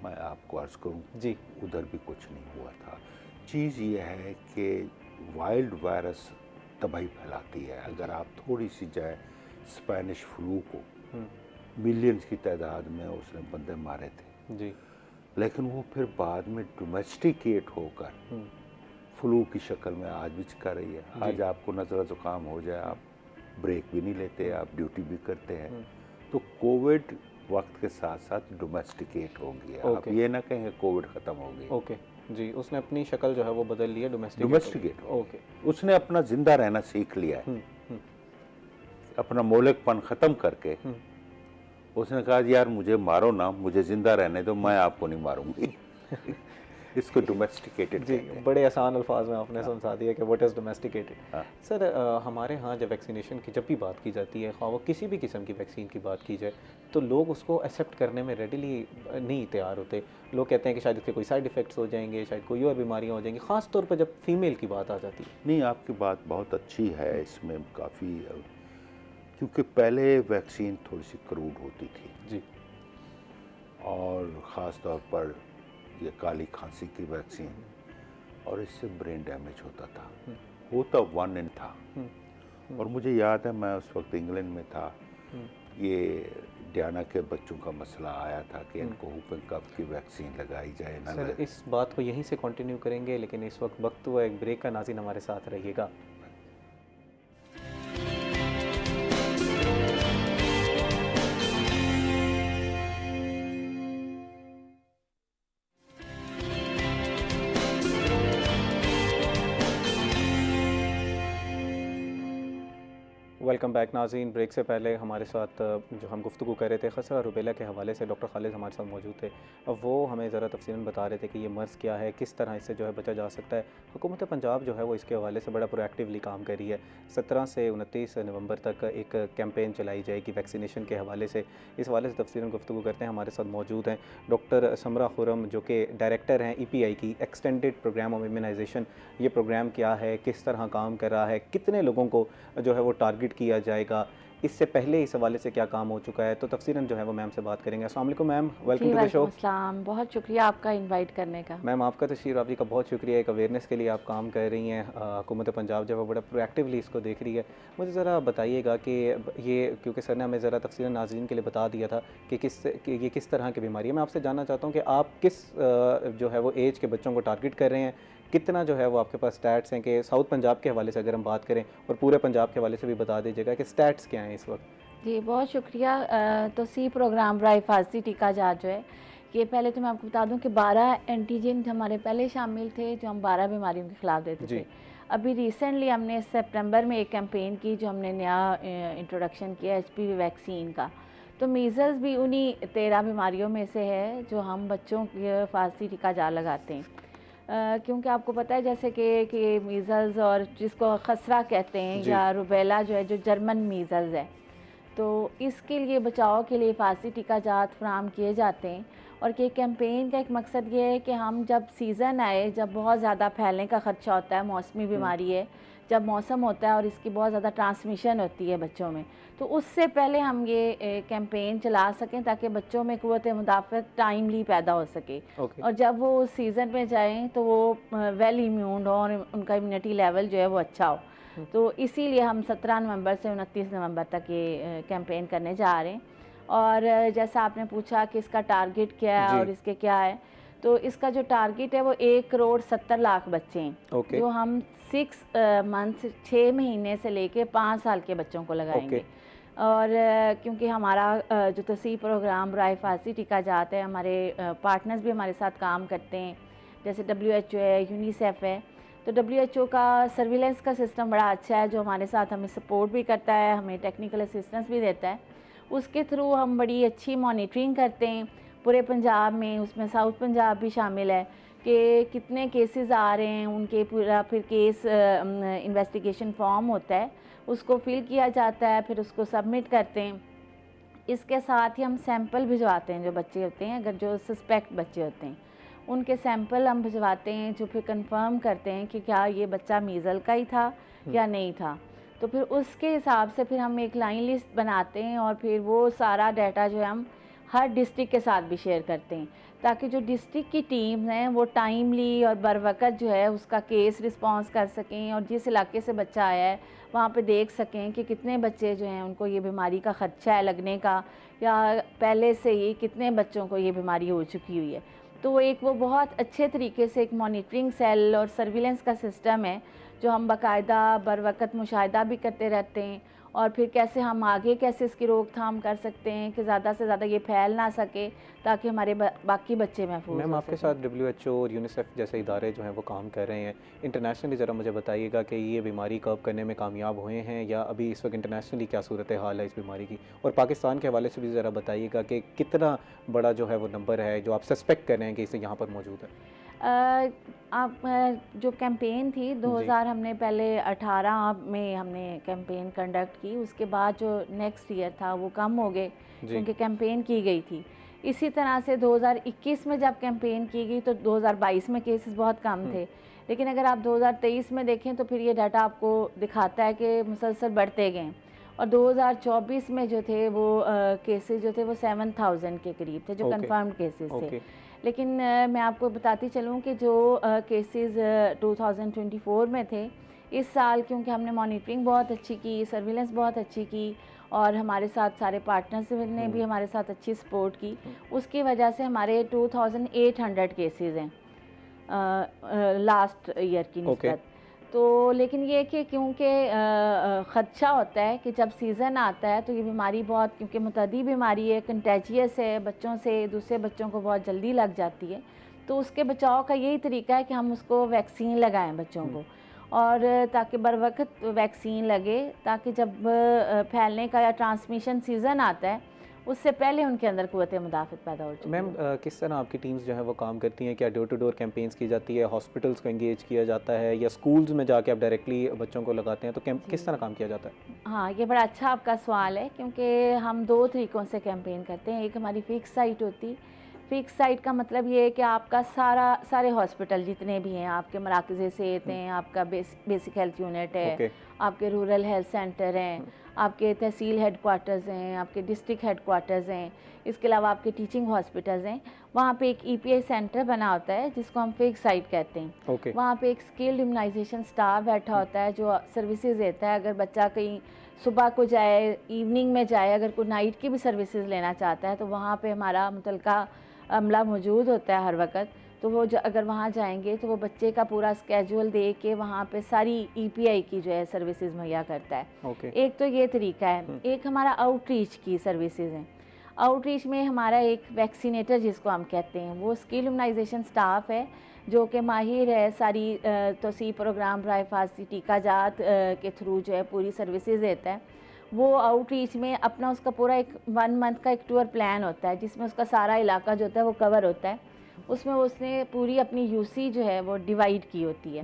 मैं आपको अर्ज़ करूं जी, उधर भी कुछ नहीं हुआ था। चीज़ ये है कि वाइल्ड वायरस तबाही फैलाती है। अगर आप थोड़ी सी जाए, स्पेनिश फ्लू को मिलियंस की तादाद में उसने बंदे मारे थे जी, लेकिन वो फिर बाद में डोमेस्टिकेट होकर फ्लू की शक्ल में आज भी चिका रही है। आज आपको नज़ला ज़ुकाम हो जाए, आप ब्रेक भी नहीं लेते, आप ड्यूटी भी करते हैं। तो कोविड वक्त के साथ साथ डोमेस्टिकेट हो गया। आप ये ना कहें कोविड ख़त्म हो गई। ओके जी, उसने अपनी शक्ल जो है वो बदल ली है, डोमेस्टिकेट। ओके, उसने अपना जिंदा रहना सीख लिया है। अपना मोलकपन ख़त्म करके उसने कहा यार मुझे मारो ना, मुझे जिंदा रहने दो, मैं आपको नहीं मारूंगी। इसको डोमेस्टिकेटेड जी, बड़े आसान अल्फाज में आपने समझा दिया कि व्हाट इज़ डोमेस्टिकेटेड। सर, हमारे यहाँ जब वैक्सीनेशन की जब भी बात की जाती है, वो किसी भी किस्म की वैक्सीन की बात की जाए, तो लोग उसको एक्सेप्ट करने में रेडिली नहीं तैयार होते। लोग कहते हैं कि शायद इसके कोई साइड इफ़ेक्ट्स हो जाएंगे, शायद कोई और बीमारियाँ हो जाएंगी, ख़ास तौर पर जब फीमेल की बात आ जाती है। नहीं, आपकी बात बहुत अच्छी है, इसमें काफ़ी क्योंकि पहले वैक्सीन थोड़ी सी क्रूड होती थी जी। और ख़ास तौर पर ये काली खांसी की वैक्सीन, और इससे ब्रेन डैमेज होता था, होता वन इन था। और मुझे याद है मैं उस वक्त इंग्लैंड में था, ये डियाना के बच्चों का मसला आया था कि इनको हुपिंग कफ की वैक्सीन लगाई जाए ना सर लगाई। इस बात को यहीं से कंटिन्यू करेंगे, लेकिन इस वक्त हुआ एक ब्रेक का। नाज़रीन हमारे साथ रहिएगा। वेलकम बैक नाज़रीन। ब्रेक से पहले हमारे साथ जो हम गुफ्तगू कर रहे थे खसरा रुबेला के हवाले से, डॉक्टर खालिद हमारे साथ मौजूद थे। अब वो हमें ज़रा तफसीलन बता रहे थे कि ये मर्ज़ क्या है, किस तरह इससे जो है बचा जा सकता है। हुकूमत पंजाब जो है वो इसके हवाले से बड़ा प्रोएक्टिवली काम कर रही है। 17 से 29 नवंबर तक एक कैंपेन चलाई जाएगी वैक्सीनेशन के हवाले से। इस हवाले से तफसीलन गुफ्तगू करते हैं। हमारे साथ मौजूद हैं डॉक्टर समरा खुरम, जो कि डायरेक्टर हैं EPI की, एक्सटेंडेड प्रोग्राम ऑफ इम्यूनाइजेशन। ये प्रोग्राम क्या है, किस तरह काम कर रहा है, कितने लोगों को जो है वो टारगेट किया जाएगा, इससे पहले इस हवाले से क्या काम हो चुका है, तो तफसीलन जो है वो मैम से बात करेंगे। अस्सलाम वालेकुम ma'am, welcome to the show. अस्सलाम, बहुत शुक्रिया आपका इनवाइट करने का। मैम आपका तशरीफ़ आवरी का बहुत शुक्रिया। एक अवेयरनेस के लिए आप काम कर रही हैं। हुकूमत पंजाब जो है बड़ा प्रोएक्टिवली इसको देख रही है। मुझे ज़रा बताइएगा कि ये, क्योंकि सर ने हमें ज़रा तफसीलन नाज़रीन के लिए बता दिया था कि ये किस तरह की बीमारी है। मैं आपसे जानना चाहता हूँ कि आप किस जो है वो एज के बच्चों को टारगेट कर रहे हैं, कितना जो है वो आपके पास स्टैट्स हैं कि साउथ पंजाब के हवाले से अगर हम बात करें, और पूरे पंजाब के हवाले से भी बता दीजिएगा कि स्टैट्स क्या हैं इस वक्त। जी बहुत शुक्रिया। तो सी प्रोग्राम बराए हिफाजती टीका जात जो है, ये पहले तो मैं आपको बता दूं कि 12 एंटीजन हमारे पहले शामिल थे जो हम 12 बीमारियों के ख़िलाफ़ देते थे। अभी रिसेंटली हमने सितंबर में एक कैंपेन की जो हमने नया इंट्रोडक्शन किया HPV वैक्सीन का। तो मीज़ल्स भी उन्हीं 13 बीमारियों में से है जो हम बच्चों के हिफाजती टीका जा लगाते हैं। क्योंकि आपको पता है जैसे कि मीज़ल्स और जिसको खसरा कहते हैं या रुबेला जो है, जो जर्मन मीज़ल्स है, तो इसके लिए बचाव के लिए हिफाजती टीका जात फराम किए जाते हैं। और कि कैंपेन का एक मकसद ये है कि हम जब सीज़न आए, जब बहुत ज़्यादा फैलने का ख़दशा होता है, मौसमी बीमारी है, जब मौसम होता है और इसकी बहुत ज़्यादा ट्रांसमिशन होती है बच्चों में, तो उससे पहले हम ये कैंपेन चला सकें ताकि बच्चों में क़ुव्वत मुदाफ़अत टाइमली पैदा हो सके। और जब वो सीज़न में जाएं तो वो वेल इम्यून हो और उनका इम्यूनिटी लेवल जो है वो अच्छा हो। तो इसीलिए हम 17 नवंबर से 29 नवंबर तक ये कैंपेन करने जा रहे हैं। और जैसा आपने पूछा कि इसका टारगेट क्या है और इसके क्या है, तो इसका जो टारगेट है वो 1,70,00,000 बच्चे हैं जो हम 6 मंथ्स 6 महीने से लेके 5 साल के बच्चों को लगाएंगे। और क्योंकि हमारा जो तसी प्रोग्राम बराए हिफाजती टीका जात है, हमारे पार्टनर्स भी हमारे साथ काम करते हैं, जैसे WHO है, यूनिसेफ है। तो WHO का सर्विलेंस का सिस्टम बड़ा अच्छा है जो हमारे साथ हमें सपोर्ट भी करता है, हमें टेक्निकल असिस्टेंस भी देता है। उसके थ्रू हम बड़ी अच्छी मॉनिटरिंग करते हैं पूरे पंजाब में, उसमें साउथ पंजाब भी शामिल है कि कितने केसेस आ रहे हैं, उनके पूरा फिर केस इन्वेस्टिगेशन फॉर्म होता है, उसको फिल किया जाता है, फिर उसको सबमिट करते हैं। इसके साथ ही हम सैंपल भिजवाते हैं जो बच्चे होते हैं, अगर जो सस्पेक्ट बच्चे होते हैं उनके सैंपल हम भिजवाते हैं, जो फिर कंफर्म करते हैं कि क्या ये बच्चा मीज़ल का ही था या नहीं था। तो फिर उसके हिसाब से फिर हम एक लाइन लिस्ट बनाते हैं और फिर वो सारा डाटा जो है हम हर डिस्ट्रिक्ट के साथ भी शेयर करते हैं, ताकि जो डिस्ट्रिक्ट की टीम हैं वो टाइमली और बर वक़्त जो है उसका केस रिस्पॉन्स कर सकें, और जिस इलाके से बच्चा आया है वहाँ पे देख सकें कि कितने बच्चे जो हैं उनको ये बीमारी का ख़दशा है लगने का, या पहले से ही कितने बच्चों को ये बीमारी हो चुकी हुई है। तो वो बहुत अच्छे तरीके से एक मॉनिटरिंग सेल और सर्विलेंस का सिस्टम है जो हम बाकायदा बर वक़्त मुशाहिदा भी करते रहते हैं, और फिर कैसे हम आगे कैसे इसकी रोकथाम कर सकते हैं कि ज़्यादा से ज़्यादा ये फैल ना सके, ताकि हमारे बाकी बच्चे महफूज मैम हो आपके सकें। साथ WHO और यूनिसेफ जैसे इदारे जो हैं वो काम कर रहे हैं इंटरनेशनली। ज़रा मुझे बताइएगा कि ये बीमारी कब करने में कामयाब हुए हैं, या अभी इस वक्त इंटरनेशनली क्या सूरत हाल है इस बीमारी की, और पाकिस्तान के हवाले से भी ज़रा बताइएगा कि कितना बड़ा जो है वो नंबर है जो आप सस्पेक्ट कर रहे हैं कि इसे यहाँ पर मौजूद है। जो कैंपेन थी 2000 हमने पहले 18 में हमने कैंपेन कंडक्ट की, उसके बाद जो नेक्स्ट ईयर था वो कम हो गए क्योंकि कैंपेन की गई थी। इसी तरह से 2021 में जब कैंपेन की गई तो 2022 में केसेस बहुत कम थे, लेकिन अगर आप 2023 में देखें तो फिर ये डाटा आपको दिखाता है कि मुसलसल बढ़ते गए। और 2024 में जो थे वो केसेस जो थे वो 7000 के करीब थे जो Okay. कंफर्म्ड केसेस थे। ओके लेकिन मैं आपको बताती चलूँ कि जो केसेस 2024 में थे, इस साल क्योंकि हमने मॉनिटरिंग बहुत अच्छी की, सर्विलेंस बहुत अच्छी की और हमारे साथ सारे पार्टनर्स ने भी हमारे साथ अच्छी सपोर्ट की, उसकी वजह से हमारे 2800 केसेस हैं लास्ट ईयर की निस्बत। तो लेकिन ये कि क्योंकि ख़दशा होता है कि जब सीज़न आता है तो ये बीमारी बहुत, क्योंकि मुतअद्दी बीमारी है, कंटेजियस है, बच्चों से दूसरे बच्चों को बहुत जल्दी लग जाती है, तो उसके बचाव का यही तरीका है कि हम उसको वैक्सीन लगाएं बच्चों को, और ताकि बर वक्त वैक्सीन लगे, ताकि जब फैलने का या ट्रांसमिशन सीज़न आता है उससे पहले उनके अंदर क़ुव्वत मुदाफ़त पैदा हो चुकी है। मैम किस तरह आपकी टीम्स जो है वो काम करती हैं? क्या डोर टू डोर कैंपेन्स की जाती है, हॉस्पिटल्स को एंगेज किया जाता है, या स्कूल्स में जाके आप डायरेक्टली बच्चों को लगाते हैं? तो किस तरह काम किया जाता है? हाँ, ये बड़ा अच्छा आपका सवाल है, क्योंकि हम 2 तरीक़ों से कैंपेन करते हैं। एक हमारी फिक्स साइट होती, फिक्स साइट का मतलब ये है कि आपका सारे हॉस्पिटल जितने भी हैं, आपके मराकज़ सेहत हैं, आपका बेसिक हेल्थ यूनिट है, आपके रूरल हेल्थ सेंटर हैं, आपके तहसील हेड क्वार्टर्स हैं, आपके डिस्ट्रिक्ट हेड क्वार्टर्स हैं, इसके अलावा आपके टीचिंग हॉस्पिटल्स हैं, वहाँ पे एक EPI सेंटर बना होता है जिसको हम फिक्स साइट कहते हैं। वहाँ पे एक स्किल्ड इम्यूनाइजेशन स्टाफ बैठा होता है जो सर्विसेज देता है। अगर बच्चा कहीं सुबह को जाए, इवनिंग में जाए, अगर कोई नाइट की भी सर्विसेज लेना चाहता है तो वहाँ पे हमारा मुतलका अमला मौजूद होता है हर वक्त। तो वो अगर वहाँ जाएंगे तो वो बच्चे का पूरा स्केजुअल दे के वहाँ पे सारी EPI की जो है सर्विसेज मुहैया करता है। एक तो ये तरीका है। एक हमारा आउटरीच की सर्विसेज हैं। आउटरीच में हमारा एक वैक्सीनेटर जिसको हम कहते हैं, वो स्किल इम्यूनाइजेशन स्टाफ है जो कि माहिर है सारी तोसी प्रोग्राम बराए हिफाज़ती टीकाजात के थ्रू जो है पूरी सर्विसेज देता है। वो आउटरीच में अपना उसका पूरा एक 1 मंथ का एक टूर प्लान होता है जिसमें उसका सारा इलाका जो होता है वो कवर होता है। उसमें उसने पूरी अपनी यूसी जो है वो डिवाइड की होती है,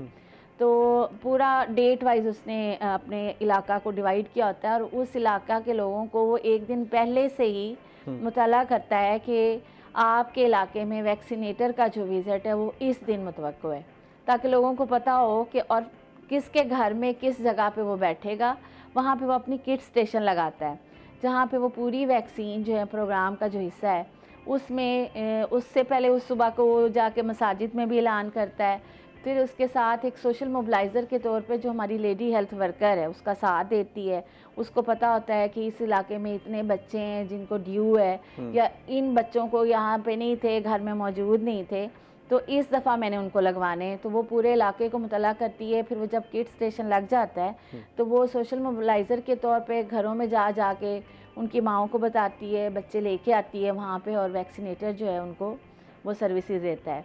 तो पूरा डेट वाइज उसने अपने इलाका को डिवाइड किया होता है और उस इलाका के लोगों को वो एक दिन पहले से ही मुताला करता है कि आपके इलाके में वैक्सीनेटर का जो विज़िट है वो इस दिन मुतवक्को है, ताकि लोगों को पता हो कि और किसके घर में किस जगह पे वो बैठेगा। वहाँ पे वो अपनी किट स्टेशन लगाता है जहाँ पे वो पूरी वैक्सीन जो है प्रोग्राम का जो हिस्सा है उसमें उससे पहले उस सुबह को वो जाके मसाजिद में भी ऐलान करता है। फिर उसके साथ एक सोशल मोबिलाइज़र के तौर पे जो हमारी लेडी हेल्थ वर्कर है उसका साथ देती है। उसको पता होता है कि इस इलाके में इतने बच्चे हैं जिनको ड्यू है, या इन बच्चों को यहाँ पे नहीं थे, घर में मौजूद नहीं थे, तो इस दफ़ा मैंने उनको लगवाने हैं। तो वो पूरे इलाके को मुतला करती है। फिर वो जब किट स्टेशन लग जाता है तो वो सोशल मोबिलाइज़र के तौर पे घरों में जा के उनकी माओं को बताती है, बच्चे लेके आती है वहाँ पे, और वैक्सीनेटर जो है उनको वो सर्विसेज देता है।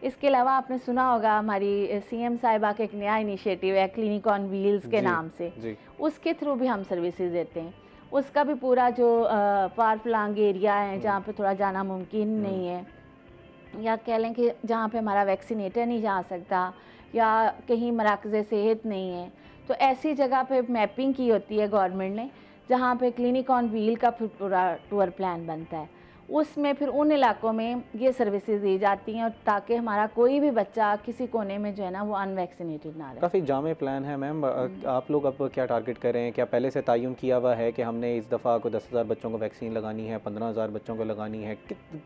इसके अलावा आपने सुना होगा हमारी CM साहिबा का एक नया इनिशिएटिव है क्लिनिक ऑन व्हील्स के नाम से, उसके थ्रू भी हम सर्विसेज देते हैं। उसका भी पूरा जो फार फ्लंग एरिया है जहाँ पे थोड़ा जाना मुमकिन नहीं है, या कह लें कि जहाँ पे हमारा वैक्सीनेटर नहीं जा सकता, या कहीं मराकज़ सेहत नहीं है, तो ऐसी जगह पे मैपिंग की होती है गवर्नमेंट ने, जहाँ पे क्लिनिक ऑन व्हील का फिर पूरा टूर प्लान बनता है। उसमें फिर उन इलाकों में ये सर्विसेज दी जाती हैं, और ताकि हमारा कोई भी बच्चा किसी कोने में जो है ना वो अनवैक्सीनेटेड ना रहे। काफ़ी जामे प्लान है मैम। आप लोग अब क्या टारगेट कर रहे हैं? क्या पहले से तयन किया हुआ है कि हमने इस दफ़ा को 10,000 बच्चों को वैक्सीन लगानी है, 15,000 बच्चों को लगानी है,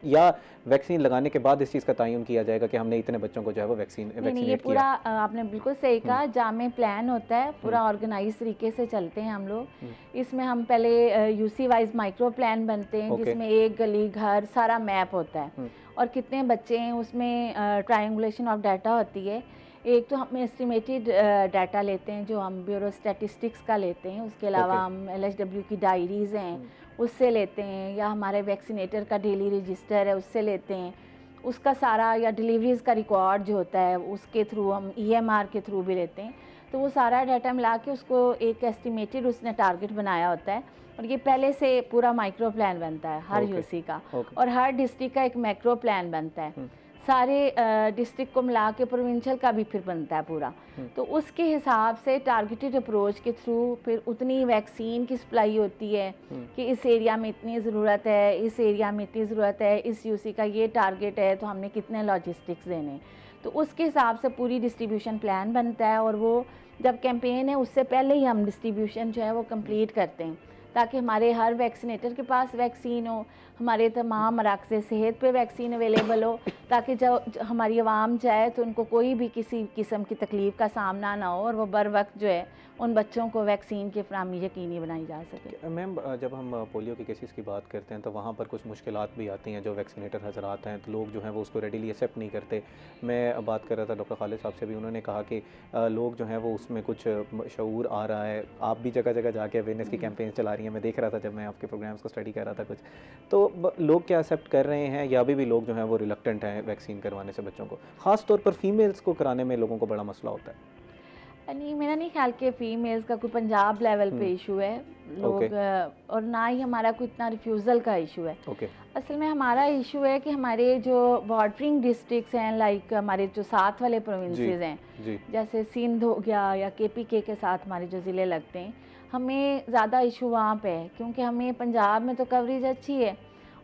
या वैक्सीन लगाने के बाद इस चीज़ का तयन किया जाएगा कि हमने इतने बच्चों को जो है वो वैक्सीनेट ये पूरा आपने बिल्कुल सही कहा, जामे प्लान होता है, पूरा ऑर्गेनाइज तरीके से चलते हैं हम लोग। इसमें हम पहले UC वाइज माइक्रो प्लान बनते हैं जिसमें एक गली घर सारा मैप होता है और कितने बच्चे हैं, उसमें ट्रायंगुलेशन ऑफ डाटा होती है। एक तो हम एस्टिमेटेड डाटा लेते हैं जो हम ब्यूरो स्टैटिस्टिक्स का लेते हैं, उसके अलावा हम LHW की डायरीज़ हैं उससे लेते हैं, या हमारे वैक्सीनेटर का डेली रजिस्टर है उससे लेते हैं, उसका सारा, या डिलीवरीज़ का रिकॉर्ड जो होता है उसके थ्रू हम EMR के थ्रू भी लेते हैं। तो वो सारा डाटा मिला के उसको एक एस्टिमेटेड उसने टारगेट बनाया होता है, और ये पहले से पूरा माइक्रो प्लान बनता है हर UC का, और हर डिस्ट्रिक्ट का एक मैक्रो प्लान बनता है। सारे डिस्ट्रिक्ट को मिला के प्रोविंशियल का भी फिर बनता है पूरा। तो उसके हिसाब से टारगेटेड अप्रोच के थ्रू फिर उतनी वैक्सीन की सप्लाई होती है कि इस एरिया में इतनी ज़रूरत है, इस एरिया में इतनी ज़रूरत है, इस UC का ये टारगेट है, तो हमने कितने लॉजिस्टिक्स देने। तो उसके हिसाब से पूरी डिस्ट्रीब्यूशन प्लान बनता है, और वो जब कैंपेन है उससे पहले ही हम डिस्ट्रीब्यूशन जो है वो कंप्लीट करते हैं, ताकि हमारे हर वैक्सीनेटर के पास वैक्सीन हो, हमारे तमाम मराकज़ सेहत पे वैक्सीन अवेलेबल हो, ताकि जब हमारी आवाम जाए तो उनको कोई भी किसी किस्म की तकलीफ़ का सामना ना हो, और वो बर वक्त जो है उन बच्चों को वैक्सीन की फराहमी यकीनी बनाई जा सके। मैम जब हम पोलियो के केसेस की बात करते हैं तो वहाँ पर कुछ मुश्किलात भी आती हैं, जो वैक्सीनेटर हजरात हैं तो लोग जो हैं वो उसको रेडीली एक्सेप्ट नहीं करते। मैं बात कर रहा था डॉक्टर खालिद साहब से भी, उन्होंने कहा कि लोग जो हैं वो उसमें कुछ शऊर आ रहा है, आप भी जगह जगह जाके अवेयरनेस की कैंपेन चला रही हैं, मैं देख रहा था जब मैं आपके प्रोग्राम्स को स्टडी कर रहा था कुछ, तो लोग क्या एक्सेप्ट कर रहे हैं या अभी भी लोग जो हैं वो रिलक्टेंट हैं वैक्सीन करवाने से बच्चों को, ख़ास तौर पर फीमेल्स को कराने में लोगों को बड़ा मसला होता है? नहीं, मेरा नहीं ख्याल कि फ़ीमेल्स का कोई पंजाब लेवल पे इशू है लोग, और ना ही हमारा कोई इतना रिफ्यूज़ल का इशू है। असल में हमारा इशू है कि हमारे जो बॉर्डरिंग डिस्ट्रिक्ट्स हैं, लाइक हमारे जो साथ वाले प्रोविंसेस हैं, जैसे सिंध हो गया या KPK के साथ हमारे जो ज़िले लगते हैं, हमें ज़्यादा इशू वहाँ पे है, क्योंकि हमें पंजाब में तो कवरेज अच्छी है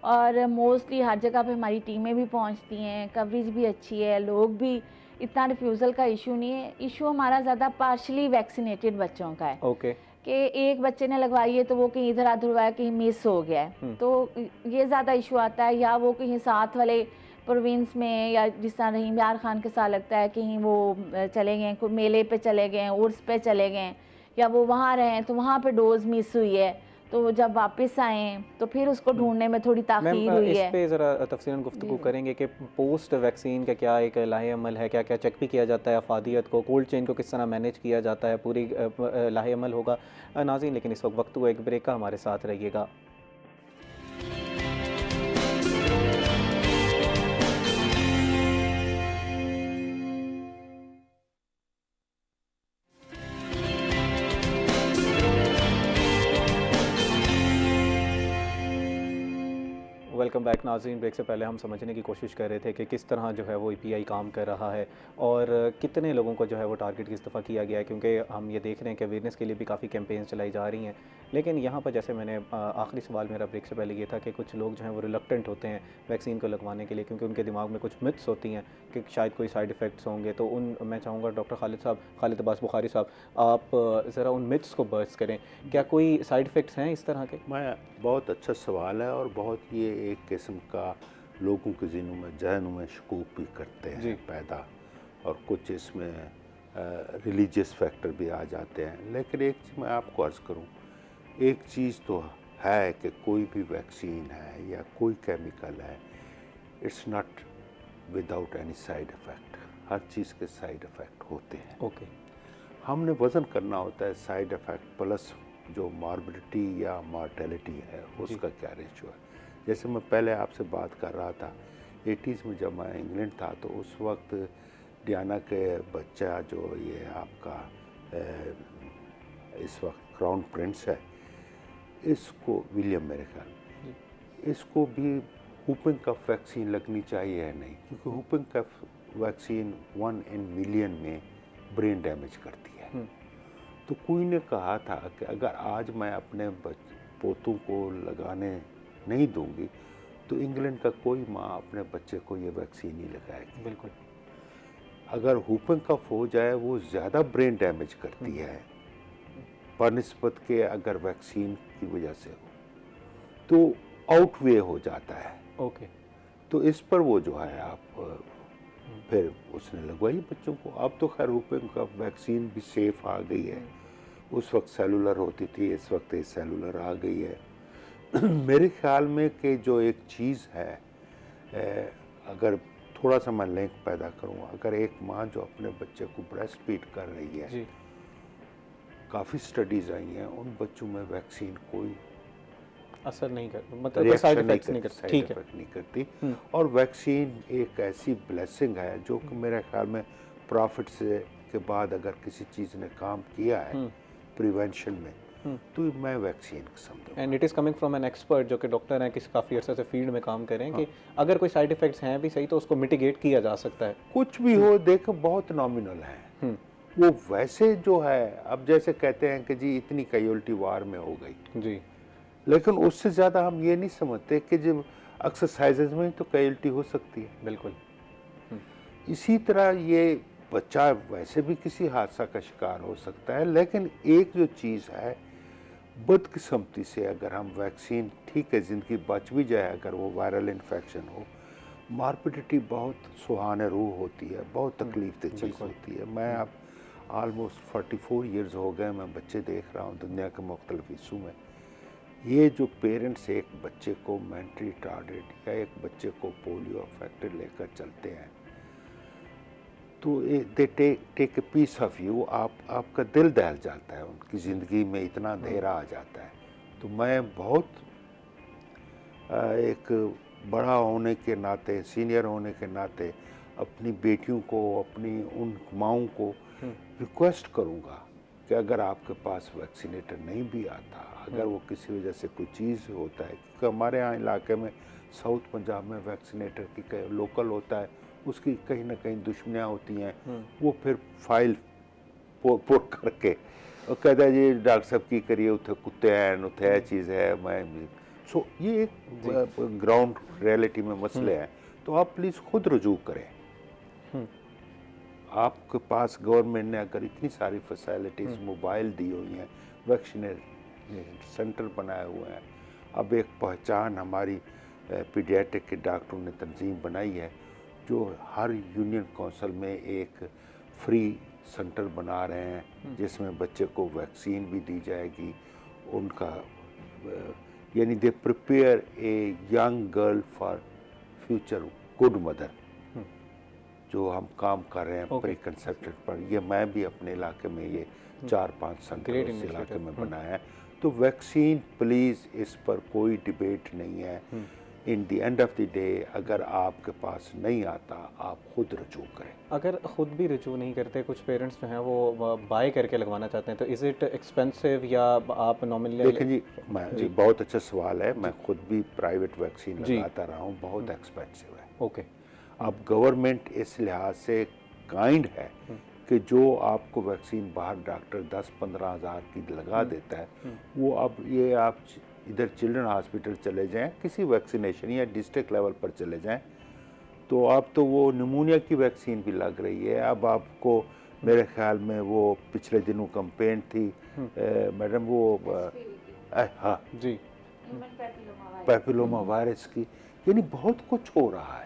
और मोस्टली हर जगह पे हमारी टीमें भी पहुँचती हैं, कवरेज भी अच्छी है, लोग भी, इतना रिफ्यूज़ल का इशू नहीं है। इशू हमारा ज़्यादा पार्शली वैक्सीनेटेड बच्चों का है, कि एक बच्चे ने लगवाई है तो वो कहीं इधर उधर हुआ है, कहीं मिस हो गया है, तो ये ज़्यादा इशू आता है, या वो कहीं साथ वाले प्रोविंस में, या जिस तरह रहीम यार खान के साथ लगता है कहीं वो चले गए, कोई मेले पे चले गए, उर्स पे चले गए, या वो वहाँ रहे तो वहाँ पे डोज मिस हुई है, तो जब वापस आए तो फिर उसको ढूंढने में थोड़ी ताख़ीर हुई है। इस पे ज़रा तफसीलन गुफ्तगू करेंगे कि पोस्ट वैक्सीन का क्या एक लाहे अमल है, क्या क्या चेक भी किया जाता है अफादियत को, कोल्ड चेन को किस तरह मैनेज किया जाता है, पूरी लाहे अमल होगा नाज़रीन। लेकिन इस वक्त हुआ एक ब्रेक का, हमारे साथ रहिएगा। वेलकम बैक नाज़रीन। ब्रेक से पहले हम समझने की कोशिश कर रहे थे कि किस तरह जो है वो EPI काम कर रहा है और कितने लोगों को जो है वो टारगेट किस दफ़ा किया गया है, क्योंकि हम ये देख रहे हैं कि अवेयरनेस के लिए भी काफ़ी कैंपेन्स चलाई जा रही हैं। लेकिन यहाँ पर जैसे मैंने आखिरी सवाल मेरा ब्रेक से पहले ये था कि कुछ लोग जो हैं वो रिलक्टेंट होते हैं वैक्सीन को लगवाने के लिए, क्योंकि उनके दिमाग में कुछ मिथ्स होती हैं कि शायद कोई साइड इफ़ेक्ट्स होंगे। तो मैं चाहूँगा डॉक्टर खालिद अब्बास बुखारी साहब, आप ज़रा उन मिथ्स को बर्स्ट करें, क्या कोई साइड इफ़ेक्ट्स हैं इस तरह के? बहुत अच्छा सवाल है, और बहुत ये एक किस्म का लोगों के जहनों में शकूक भी करते हैं पैदा, और कुछ इसमें रिलीजियस फैक्टर भी आ जाते हैं। लेकिन एक चीज़ मैं आपको अर्ज़ करूं, एक चीज़ तो है कि कोई भी वैक्सीन है या कोई केमिकल है, it's not without any side effect. हर चीज़ के साइड इफ़ेक्ट होते हैं। हमने वज़न करना होता है साइड इफ़ेक्ट प्लस जो मॉर्बिडिटी या मॉर्टेलिटी है उसका क्या रेशो है। जैसे मैं पहले आपसे बात कर रहा था, 80s में जब मैं इंग्लैंड था तो उस वक्त डियाना के बच्चा जो ये आपका इस वक्त क्राउन प्रिंस है, इसको विलियम मेरे ख्याल, इसको भी हुपिंग कफ वैक्सीन लगनी चाहिए है नहीं, क्योंकि whooping cough vaccine 1 in million में ब्रेन डैमेज करती है। तो कोई ने कहा था कि अगर आज मैं अपने पोतों को लगाने नहीं दूंगी तो इंग्लैंड का कोई माँ अपने बच्चे को ये वैक्सीन नहीं लगाएगी। बिल्कुल। अगर हुपिंग कफ हो जाए वो ज़्यादा ब्रेन डैमेज करती है बनिस्बत के अगर वैक्सीन की वजह से हो, तो आउटवे हो जाता है। तो इस पर वो जो है आप फिर उसने लगवाई बच्चों को। अब तो खैर हुपिंग कफ वैक्सीन भी सेफ आ गई है, उस वक्त सेलुलर होती थी, इस वक्त ये सेलुलर आ गई है। मेरे ख्याल में कि जो एक चीज़ है, अगर थोड़ा सा मैं लिंक पैदा करूँ, अगर एक माँ जो अपने बच्चे को ब्रेस्ट फीड कर रही है, काफ़ी स्टडीज़ आई हैं, उन बच्चों में वैक्सीन कोई असर नहीं करती, मतलब साइड इफेक्ट्स नहीं करती। और वैक्सीन एक ऐसी ब्लेसिंग है जो कि मेरे ख्याल में प्रॉफिट से के बाद अगर किसी चीज़ ने काम किया है प्रिवेंशन में, तो मैं वैक्सीन समझूंगा। And it is coming from an expert जो कि डॉक्टर हैं, किसी काफ़ी अर्से से फील्ड में काम करें कि अगर कोई साइड इफेक्ट्स हैं भी सही तो उसको मिटिगेट किया जा सकता है। कुछ भी हो, देखो बहुत नॉमिनल है वो। वैसे जो है, अब जैसे कहते हैं कि जी इतनी कैजुअल्टी वार में हो गई जी, लेकिन उससे ज़्यादा हम ये नहीं समझते कि जब एक्सरसाइजेज में तो कैजुअल्टी हो सकती है। बिल्कुल। इसी तरह ये बच्चा वैसे भी किसी हादसा का शिकार हो सकता है, लेकिन एक जो चीज़ है, बदकिस्मती से अगर हम वैक्सीन, ठीक है ज़िंदगी बच भी जाए अगर वो वायरल इन्फेक्शन हो, मॉर्बिडिटी बहुत सुहाने रूह होती है, बहुत तकलीफ दह चीज़ होती है। मैं अब ऑलमोस्ट 44 ईयर्स हो गए, मैं बच्चे देख रहा हूँ दुनिया के मुख्तलिफ हिस्सों में। ये जो पेरेंट्स एक बच्चे को मेंटली रिटार्डेड या एक बच्चे को पोलियो अफेक्टेड लेकर चलते हैं, तो they take a piece of you, आपका दिल दहल जाता है, उनकी ज़िंदगी में इतना अंधेरा आ जाता है। तो मैं बहुत एक बड़ा होने के नाते, सीनियर होने के नाते अपनी बेटियों को, अपनी उन माँओं को रिक्वेस्ट करूँगा कि अगर आपके पास वैक्सीनेटर नहीं भी आता, अगर वो किसी वजह से कोई चीज़ होता है, क्योंकि हमारे यहाँ इलाके में साउथ पंजाब में वैक्सीनेटर की लोकल होता है, उसकी कहीं ना कहीं दुश्मनियाँ होती हैं, वो फिर फाइल पुट करके और कहता है जी डॉक्टर साहब की करिए, उथे कुत्ते हैं, उथे यह चीज़ है, मैं सो ये एक ग्राउंड रियलिटी में मसले हैं। तो आप प्लीज़ खुद रजू करें। आपके पास गवर्नमेंट ने अगर इतनी सारी फैसिलिटीज़, मोबाइल दी हुई हैं, वैक्सीनेशन सेंटर बनाए हुए हैं, अब एक पहचान हमारी पीडियाट्रिक के डॉक्टरों ने तंजीम बनाई है जो हर यूनियन काउंसिल में एक फ्री सेंटर बना रहे हैं जिसमें बच्चे को वैक्सीन भी दी जाएगी। उनका यानी they prepare a young girl for future good mother, जो हम काम कर रहे हैं प्री कंसेप्शन पर। ये मैं भी अपने इलाके में ये 4-5 सेंटर इस इलाके में बनाया है। तो वैक्सीन प्लीज़, इस पर कोई डिबेट नहीं है। In the end of the day अगर आपके पास नहीं आता, आप खुद रजू करें। अगर ख़ुद भी रजू नहीं करते, कुछ पेरेंट्स जो हैं वो बाय करके लगवाना चाहते हैं, तो इज़ इट एक्सपेंसिव या आप नॉमिनली? देखिए जी, बहुत अच्छा सवाल है। मैं खुद भी प्राइवेट वैक्सीन लगाता रहा हूँ, बहुत एक्सपेंसिव है। ओके। अब गवर्नमेंट इस लिहाज से काइंड है कि जो आपको वैक्सीन बाहर डॉक्टर 10-15 हज़ार की लगा देता है, वो अब ये आप इधर चिल्ड्रन हॉस्पिटल चले जाएं, किसी वैक्सीनेशन या डिस्ट्रिक्ट लेवल पर चले जाएं, तो अब तो वो निमोनिया की वैक्सीन भी लग रही है। अब आपको मेरे ख्याल में वो पिछले दिनों कंपेन थी मैडम, वो हाँ जी, पैपिलोमा वायरस की, यानी बहुत कुछ हो रहा है।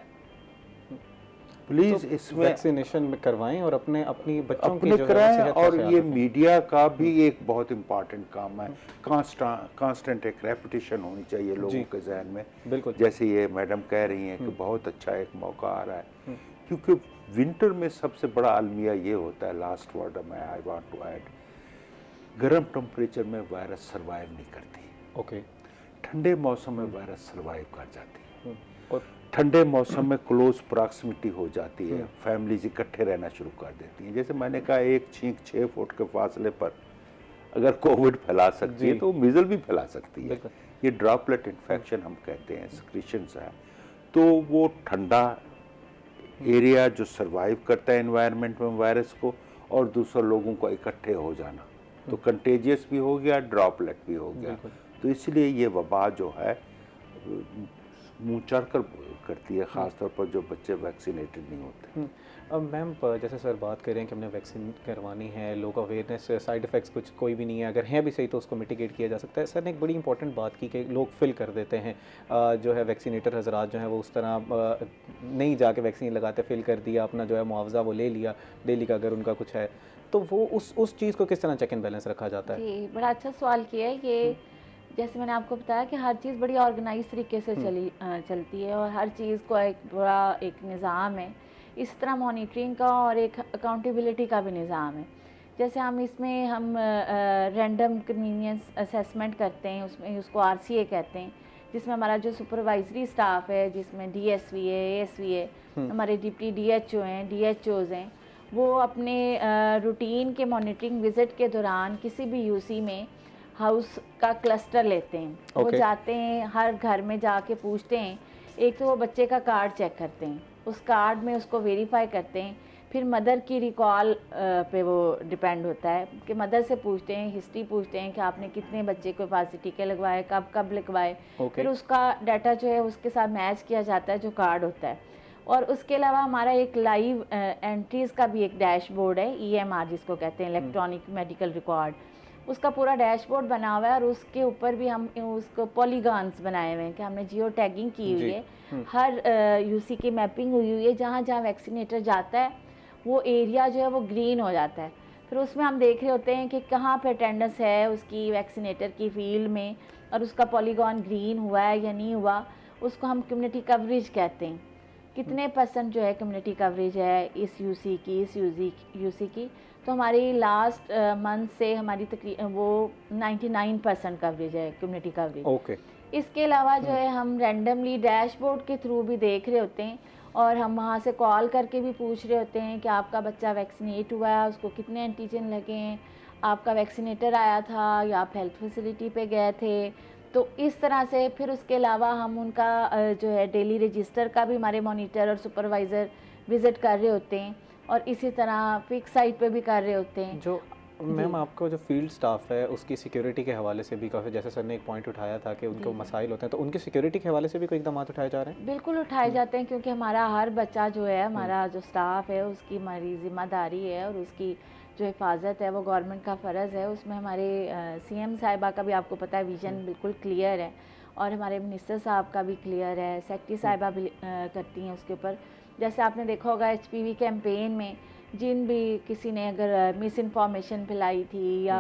प्लीज तो इसमें वैक्सीनेशन में करवाएं और अपने अपनी बच्चों की अपने जो है कराएं। सेहत का और ख्याल ये रखें। मीडिया का भी एक बहुत इम्पॉर्टेंट काम है। कांस्टेंट एक रेपिटेशन होनी चाहिए लोगों के जहन में। बिल्कुल। जैसे ये मैडम कह रही हैं कि बहुत अच्छा एक मौका आ रहा है, क्योंकि विंटर में सबसे बड़ा अलमिया ये होता है, लास्ट वर्ड में आई वांट टू ऐड, गर्म टेम्परेचर में वायरस सर्वाइव नहीं करती। ओके। ठंडे मौसम में वायरस सर्वाइव कर जाती है। और ठंडे मौसम में क्लोज प्रॉक्सिमिटी हो जाती है, फैमिलीज इकट्ठे रहना शुरू कर देती हैं। जैसे मैंने कहा, एक छींक 6 फुट के फासले पर अगर कोविड फैला सकती है तो मीजल भी फैला सकती है। ये ड्रॉपलेट इन्फेक्शन हम कहते हैं, सिक्रीशंस है। तो वो ठंडा एरिया जो सरवाइव करता है एनवायरनमेंट में वायरस को, और दूसरे लोगों को इकट्ठे हो जाना, तो कंटेजियस भी हो गया, ड्रॉपलेट भी हो गया। तो इसलिए ये वबा जो है मुँह चढ़कर करती है, ख़ासतौर पर जो बच्चे वैक्सीनेटेड नहीं होते। अब मैम जैसे सर बात कर रहे हैं कि हमने वैक्सीन करवानी है, लोग अवेयरनेस, साइड इफ़ेक्ट्स कुछ कोई भी नहीं है, अगर हैं भी सही तो उसको मिटिगेट किया जा सकता है। सर ने एक बड़ी इंपॉर्टेंट बात की कि लोग फिल कर देते हैं, जो है वैक्सीनेटर हजरात जो है वो उस तरह नहीं जाके वैक्सीन लगाते, फिल कर दिया, अपना जो है मुआवजा वो ले लिया डेली का अगर उनका कुछ है, तो वो उस चीज़ को किस तरह चेक एंड बैलेंस रखा जाता है? जी, बड़ा अच्छा सवाल किया है ये। जैसे मैंने आपको बताया कि हर चीज़ बड़ी ऑर्गेनाइज तरीके से चलती है और हर चीज़ को एक बड़ा एक निज़ाम है। इस तरह मॉनिटरिंग का और एक अकाउंटेबिलिटी का भी निज़ाम है। जैसे हम रैंडम कन्वीनियंस असेसमेंट करते हैं, उसमें उसको RCA कहते हैं, जिसमें हमारा जो सुपरवाइजरी स्टाफ है, जिसमें DSV है, ASV है, हमारे डिप्टी DHO हैं, DHOs हैं, वो अपने रूटीन के मॉनिटरिंग विज़िट के दौरान किसी भी UC में हाउस का क्लस्टर लेते हैं। वो जाते हैं, हर घर में जाके पूछते हैं। एक तो वो बच्चे का कार्ड चेक करते हैं, उस कार्ड में उसको वेरीफाई करते हैं। फिर मदर की रिकॉल पे वो डिपेंड होता है कि मदर से पूछते हैं, हिस्ट्री पूछते हैं कि आपने कितने बच्चे के पास टीके लगवाए, कब कब लगवाए। फिर उसका डाटा जो है उसके साथ मैच किया जाता है जो कार्ड होता है। और उसके अलावा हमारा एक लाइव एंट्रीज़ का भी एक डैशबोर्ड है, EMR जिसको कहते हैं, इलेक्ट्रॉनिक मेडिकल रिकॉर्ड। उसका पूरा डैशबोर्ड बना हुआ है और उसके ऊपर भी हम उसको पॉलीगॉन्स बनाए हुए हैं कि हमने जियो टैगिंग की हुई है, हर यूसी की मैपिंग हुई हुई है, जहाँ जहाँ वैक्सीनेटर जाता है वो एरिया जो है वो ग्रीन हो जाता है। फिर उसमें हम देख रहे होते हैं कि कहाँ पे अटेंडेंस है उसकी वैक्सीनेटर की फील्ड में और उसका पॉलीगॉन ग्रीन हुआ है या नहीं हुआ, उसको हम कम्युनिटी कवरेज कहते हैं। कितने % जो है कम्युनिटी कवरेज है इस यूसी की, इस यूसी की। तो हमारी लास्ट मंथ से हमारी वो 99% कवरेज है, कम्युनिटी कवरेज। ओके। इसके अलावा जो है हम रैंडमली डैशबोर्ड के थ्रू भी देख रहे होते हैं और हम वहाँ से कॉल करके भी पूछ रहे होते हैं कि आपका बच्चा वैक्सीनेट हुआ है, उसको कितने एंटीजन लगे हैं, आपका वैक्सीनेटर आया था या आप हेल्थ फैसिलिटी पे गए थे। तो इस तरह से फिर उसके अलावा हम उनका जो है डेली रजिस्टर का भी हमारे मॉनिटर और सुपरवाइज़र विज़िट कर रहे होते हैं और इसी तरह फिक्स साइट पे भी कर रहे होते हैं। जो मैम आपको जो फील्ड स्टाफ है उसकी सिक्योरिटी के हवाले से भी काफ़ी, जैसे सर ने एक पॉइंट उठाया था कि उनको मसाइल होते हैं, तो उनकी सिक्योरिटी के हवाले से भी कोई इकदाम उठाए जा रहे हैं? बिल्कुल उठाए जाते हैं, क्योंकि हमारा हर बच्चा जो है, हमारा जो स्टाफ है उसकी हमारी ज़िम्मेदारी है और उसकी जो हिफाजत है वो गवर्नमेंट का फ़र्ज़ है। उसमें हमारे CM साहिबा का भी आपको पता है विज़न बिल्कुल क्लियर है और हमारे मिनिस्टर साहब का भी क्लियर है, सेक्रेटरी साहिबा भी करती हैं उसके ऊपर। जैसे आपने देखा होगा HPV कैंपेन में जिन भी किसी ने अगर मिस इन्फॉर्मेशन फैलाई थी या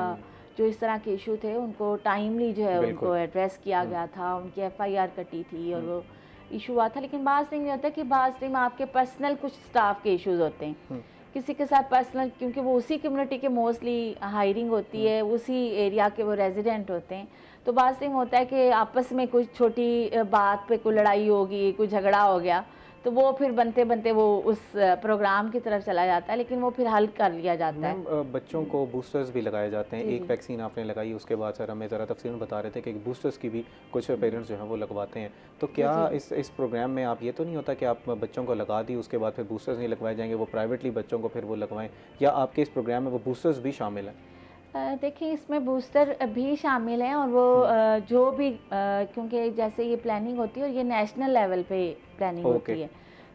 जो इस तरह के इशू थे उनको टाइमली जो है उनको एड्रेस किया गया था, उनकी FIR कटी थी और वो इशू हुआ था। लेकिन बाज़ टाइम ये होता है कि बाज़ टाइम आपके पर्सनल कुछ स्टाफ के इश्यूज़ होते हैं किसी के साथ पर्सनल, क्योंकि वो उसी कम्युनिटी के मोस्टली हायरिंग होती है, उसी एरिया के वो रेजिडेंट होते हैं। तो बाज़ टाइम होता है कि आपस में कुछ छोटी बात पे कोई लड़ाई होगी, कोई झगड़ा हो गया, तो वो फिर बनते बनते वो उस प्रोग्राम की तरफ चला जाता है, लेकिन वो फिर हल कर लिया जाता है। बच्चों को बूस्टर्स भी लगाए जाते हैं। एक वैक्सीन आपने लगाई, उसके बाद सर हमें ज़रा तफसील बता रहे थे कि बूस्टर्स की भी कुछ पेरेंट्स जो हैं वो लगवाते हैं। तो क्या इस प्रोग्राम में आप ये तो नहीं होता कि आप बच्चों को लगा दी उसके बाद फिर बूस्टर्स नहीं लगवाए जाएंगे, वो प्राइवेटली बच्चों को फिर वो लगवाएं, या आपके इस प्रोग्राम में वो बूस्टर्स भी शामिल हैं? देखिए इसमें बूस्टर भी शामिल हैं और वो जो भी क्योंकि जैसे ये प्लानिंग होती है और ये नेशनल लेवल पे प्लानिंग होती है,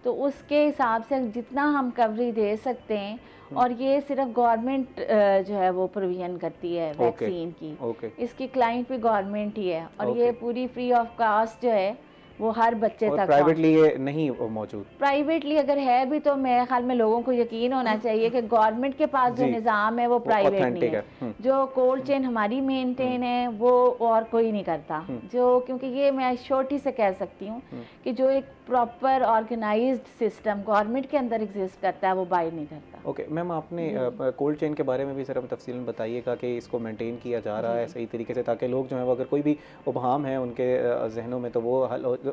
तो उसके हिसाब से जितना हम कवरेज दे सकते हैं, और ये सिर्फ गवर्नमेंट जो है वो प्रोविजन करती है वैक्सीन की। इसकी क्लाइंट भी गवर्नमेंट ही है और ये पूरी फ्री ऑफ कास्ट जो है वो हर बच्चे तक। प्राइवेटली ये नहीं मौजूद? प्राइवेटली अगर है भी तो मेरे ख्याल में लोगों को यकीन होना चाहिए कि गवर्नमेंट के पास जो निज़ाम है वो प्राइवेट नहीं है। जो कोल्ड चेन हमारी मेंटेन है वो और कोई नहीं करता, जो क्योंकि ये मैं छोटी से कह सकती हूँ कि जो एक प्रॉपर ऑर्गेनाइज्ड सिस्टम गवर्नमेंट के अंदर एग्जिस्ट करता है वो बाहर नहीं करता। ओके मैम, आपने कोल्ड चेन के बारे में भी ज़रा तफसील बताइएगा कि इसको मेंटेन किया जा रहा है सही तरीके से, ताकि लोग जो है वो अगर कोई भी उबहाम है उनके जहनों में तो वो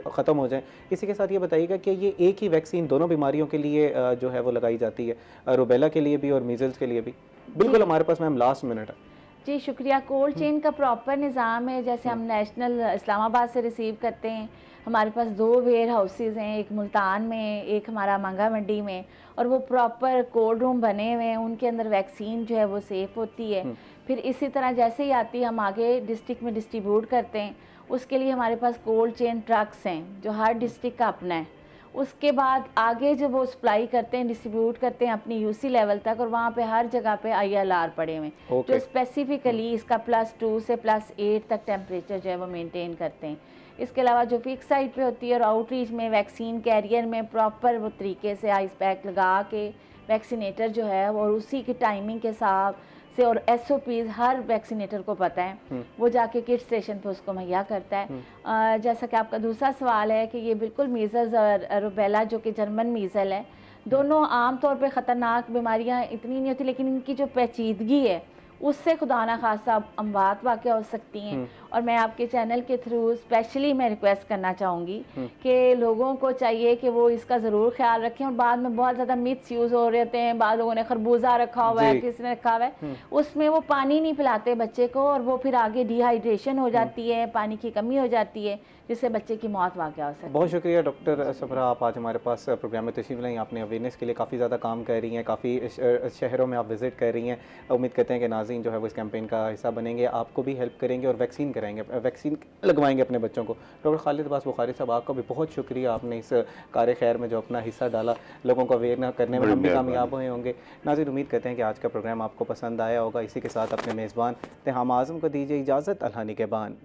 ख़त्म हो जाए। इसी के साथ ये बताइएगा कि ये एक ही वैक्सीन दोनों बीमारियों के लिए जो है वो लगाई जाती है, रूबेला के लिए भी और मीज़ल्स के लिए भी? बिल्कुल हमारे पास मैम लास्ट मिनट है। जी शुक्रिया। कोल्ड चेन का प्रॉपर निज़ाम है, जैसे हम नेशनल इस्लामाबाद से रिसीव करते हैं, हमारे पास 2 वेयर हाउसेज़ हैं, एक मुल्तान में, एक हमारा मंगा मंडी में, और वो प्रॉपर कोल्ड रूम बने हुए हैं, उनके अंदर वैक्सीन जो है वो सेफ़ होती है। फिर इसी तरह जैसे ही आती है हम आगे डिस्ट्रिक्ट में डिस्ट्रीब्यूट करते हैं, उसके लिए हमारे पास कोल्ड चेन ट्रक्स हैं जो हर डिस्ट्रिक्ट का अपना है। उसके बाद आगे जब वो सप्लाई करते हैं, डिस्ट्रीब्यूट करते हैं अपनी यूसी लेवल तक, और वहाँ पे हर जगह पे ILR पड़े हुए हैं जो स्पेसिफिकली इसका +2 से +8 तक टेम्परेचर जो है वो मेंटेन करते हैं। इसके अलावा जो फिक्स साइट पे होती है और आउटरीच में वैक्सीन कैरियर में प्रॉपर वो तरीके से आइस पैक लगा के वैक्सीनेटर जो है और उसी की टाइमिंग के हिसाब से और SOPs हर वैक्सीनेटर को पता है, वो जाके किट स्टेशन पे उसको मुहैया करता है। जैसा कि आपका दूसरा सवाल है कि ये बिल्कुल मीज़ल्स और रूबेला जो कि जर्मन मीज़ल है, दोनों आम तौर पे ख़तरनाक बीमारियां इतनी नहीं होती, लेकिन इनकी जो पेचीदगी है उससे खुदा ना खासा अमवात वाक़या हो सकती हैं। और मैं आपके चैनल के थ्रू स्पेशली मैं रिक्वेस्ट करना चाहूँगी कि लोगों को चाहिए कि वो इसका ज़रूर ख्याल रखें। और बाद में बहुत ज़्यादा मिथ्स यूज़ हो रहे होते हैं, बाद लोगों ने खरबूजा रखा हुआ है, किसी ने रखा हुआ है, उसमें वो पानी नहीं पिलाते बच्चे को और वो फिर आगे डिहाइड्रेशन हो जाती है, पानी की कमी हो जाती है, जिससे बच्चे की मौत वाक़या हो सकती है। बहुत शुक्रिया डॉक्टर सफरा, आप आज हमारे पास प्रोग्राम में तशरीफ़ लाई। आपने अवेयरनेस के लिए काफ़ी ज़्यादा काम कर रही हैं, काफ़ी शहरों में आप विज़िट कर रही हैं। उम्मीद करते हैं कि नाज़रीन जो है वो इस कैंपेन का हिस्सा बनेंगे, आपको भी हेल्प करेंगे और वैक्सीन कराएंगे, वैक्सीन लगवाएंगे अपने बच्चों को। डॉक्टर खालिद अब्बास बुखारी साहब, आपका भी बहुत शुक्रिया, आपने इस कार्य खैर में जो अपना हिस्सा डाला, लोगों को अवेयर करने में हम भी कामयाब हुए होंगे। नाज़रीन, उम्मीद करते हैं कि आज का प्रोग्राम आपको पसंद आया होगा। इसी के साथ अपने मेज़बान तेहाम आज़म को दीजिए इजाज़त। अल्लाह निगहबान।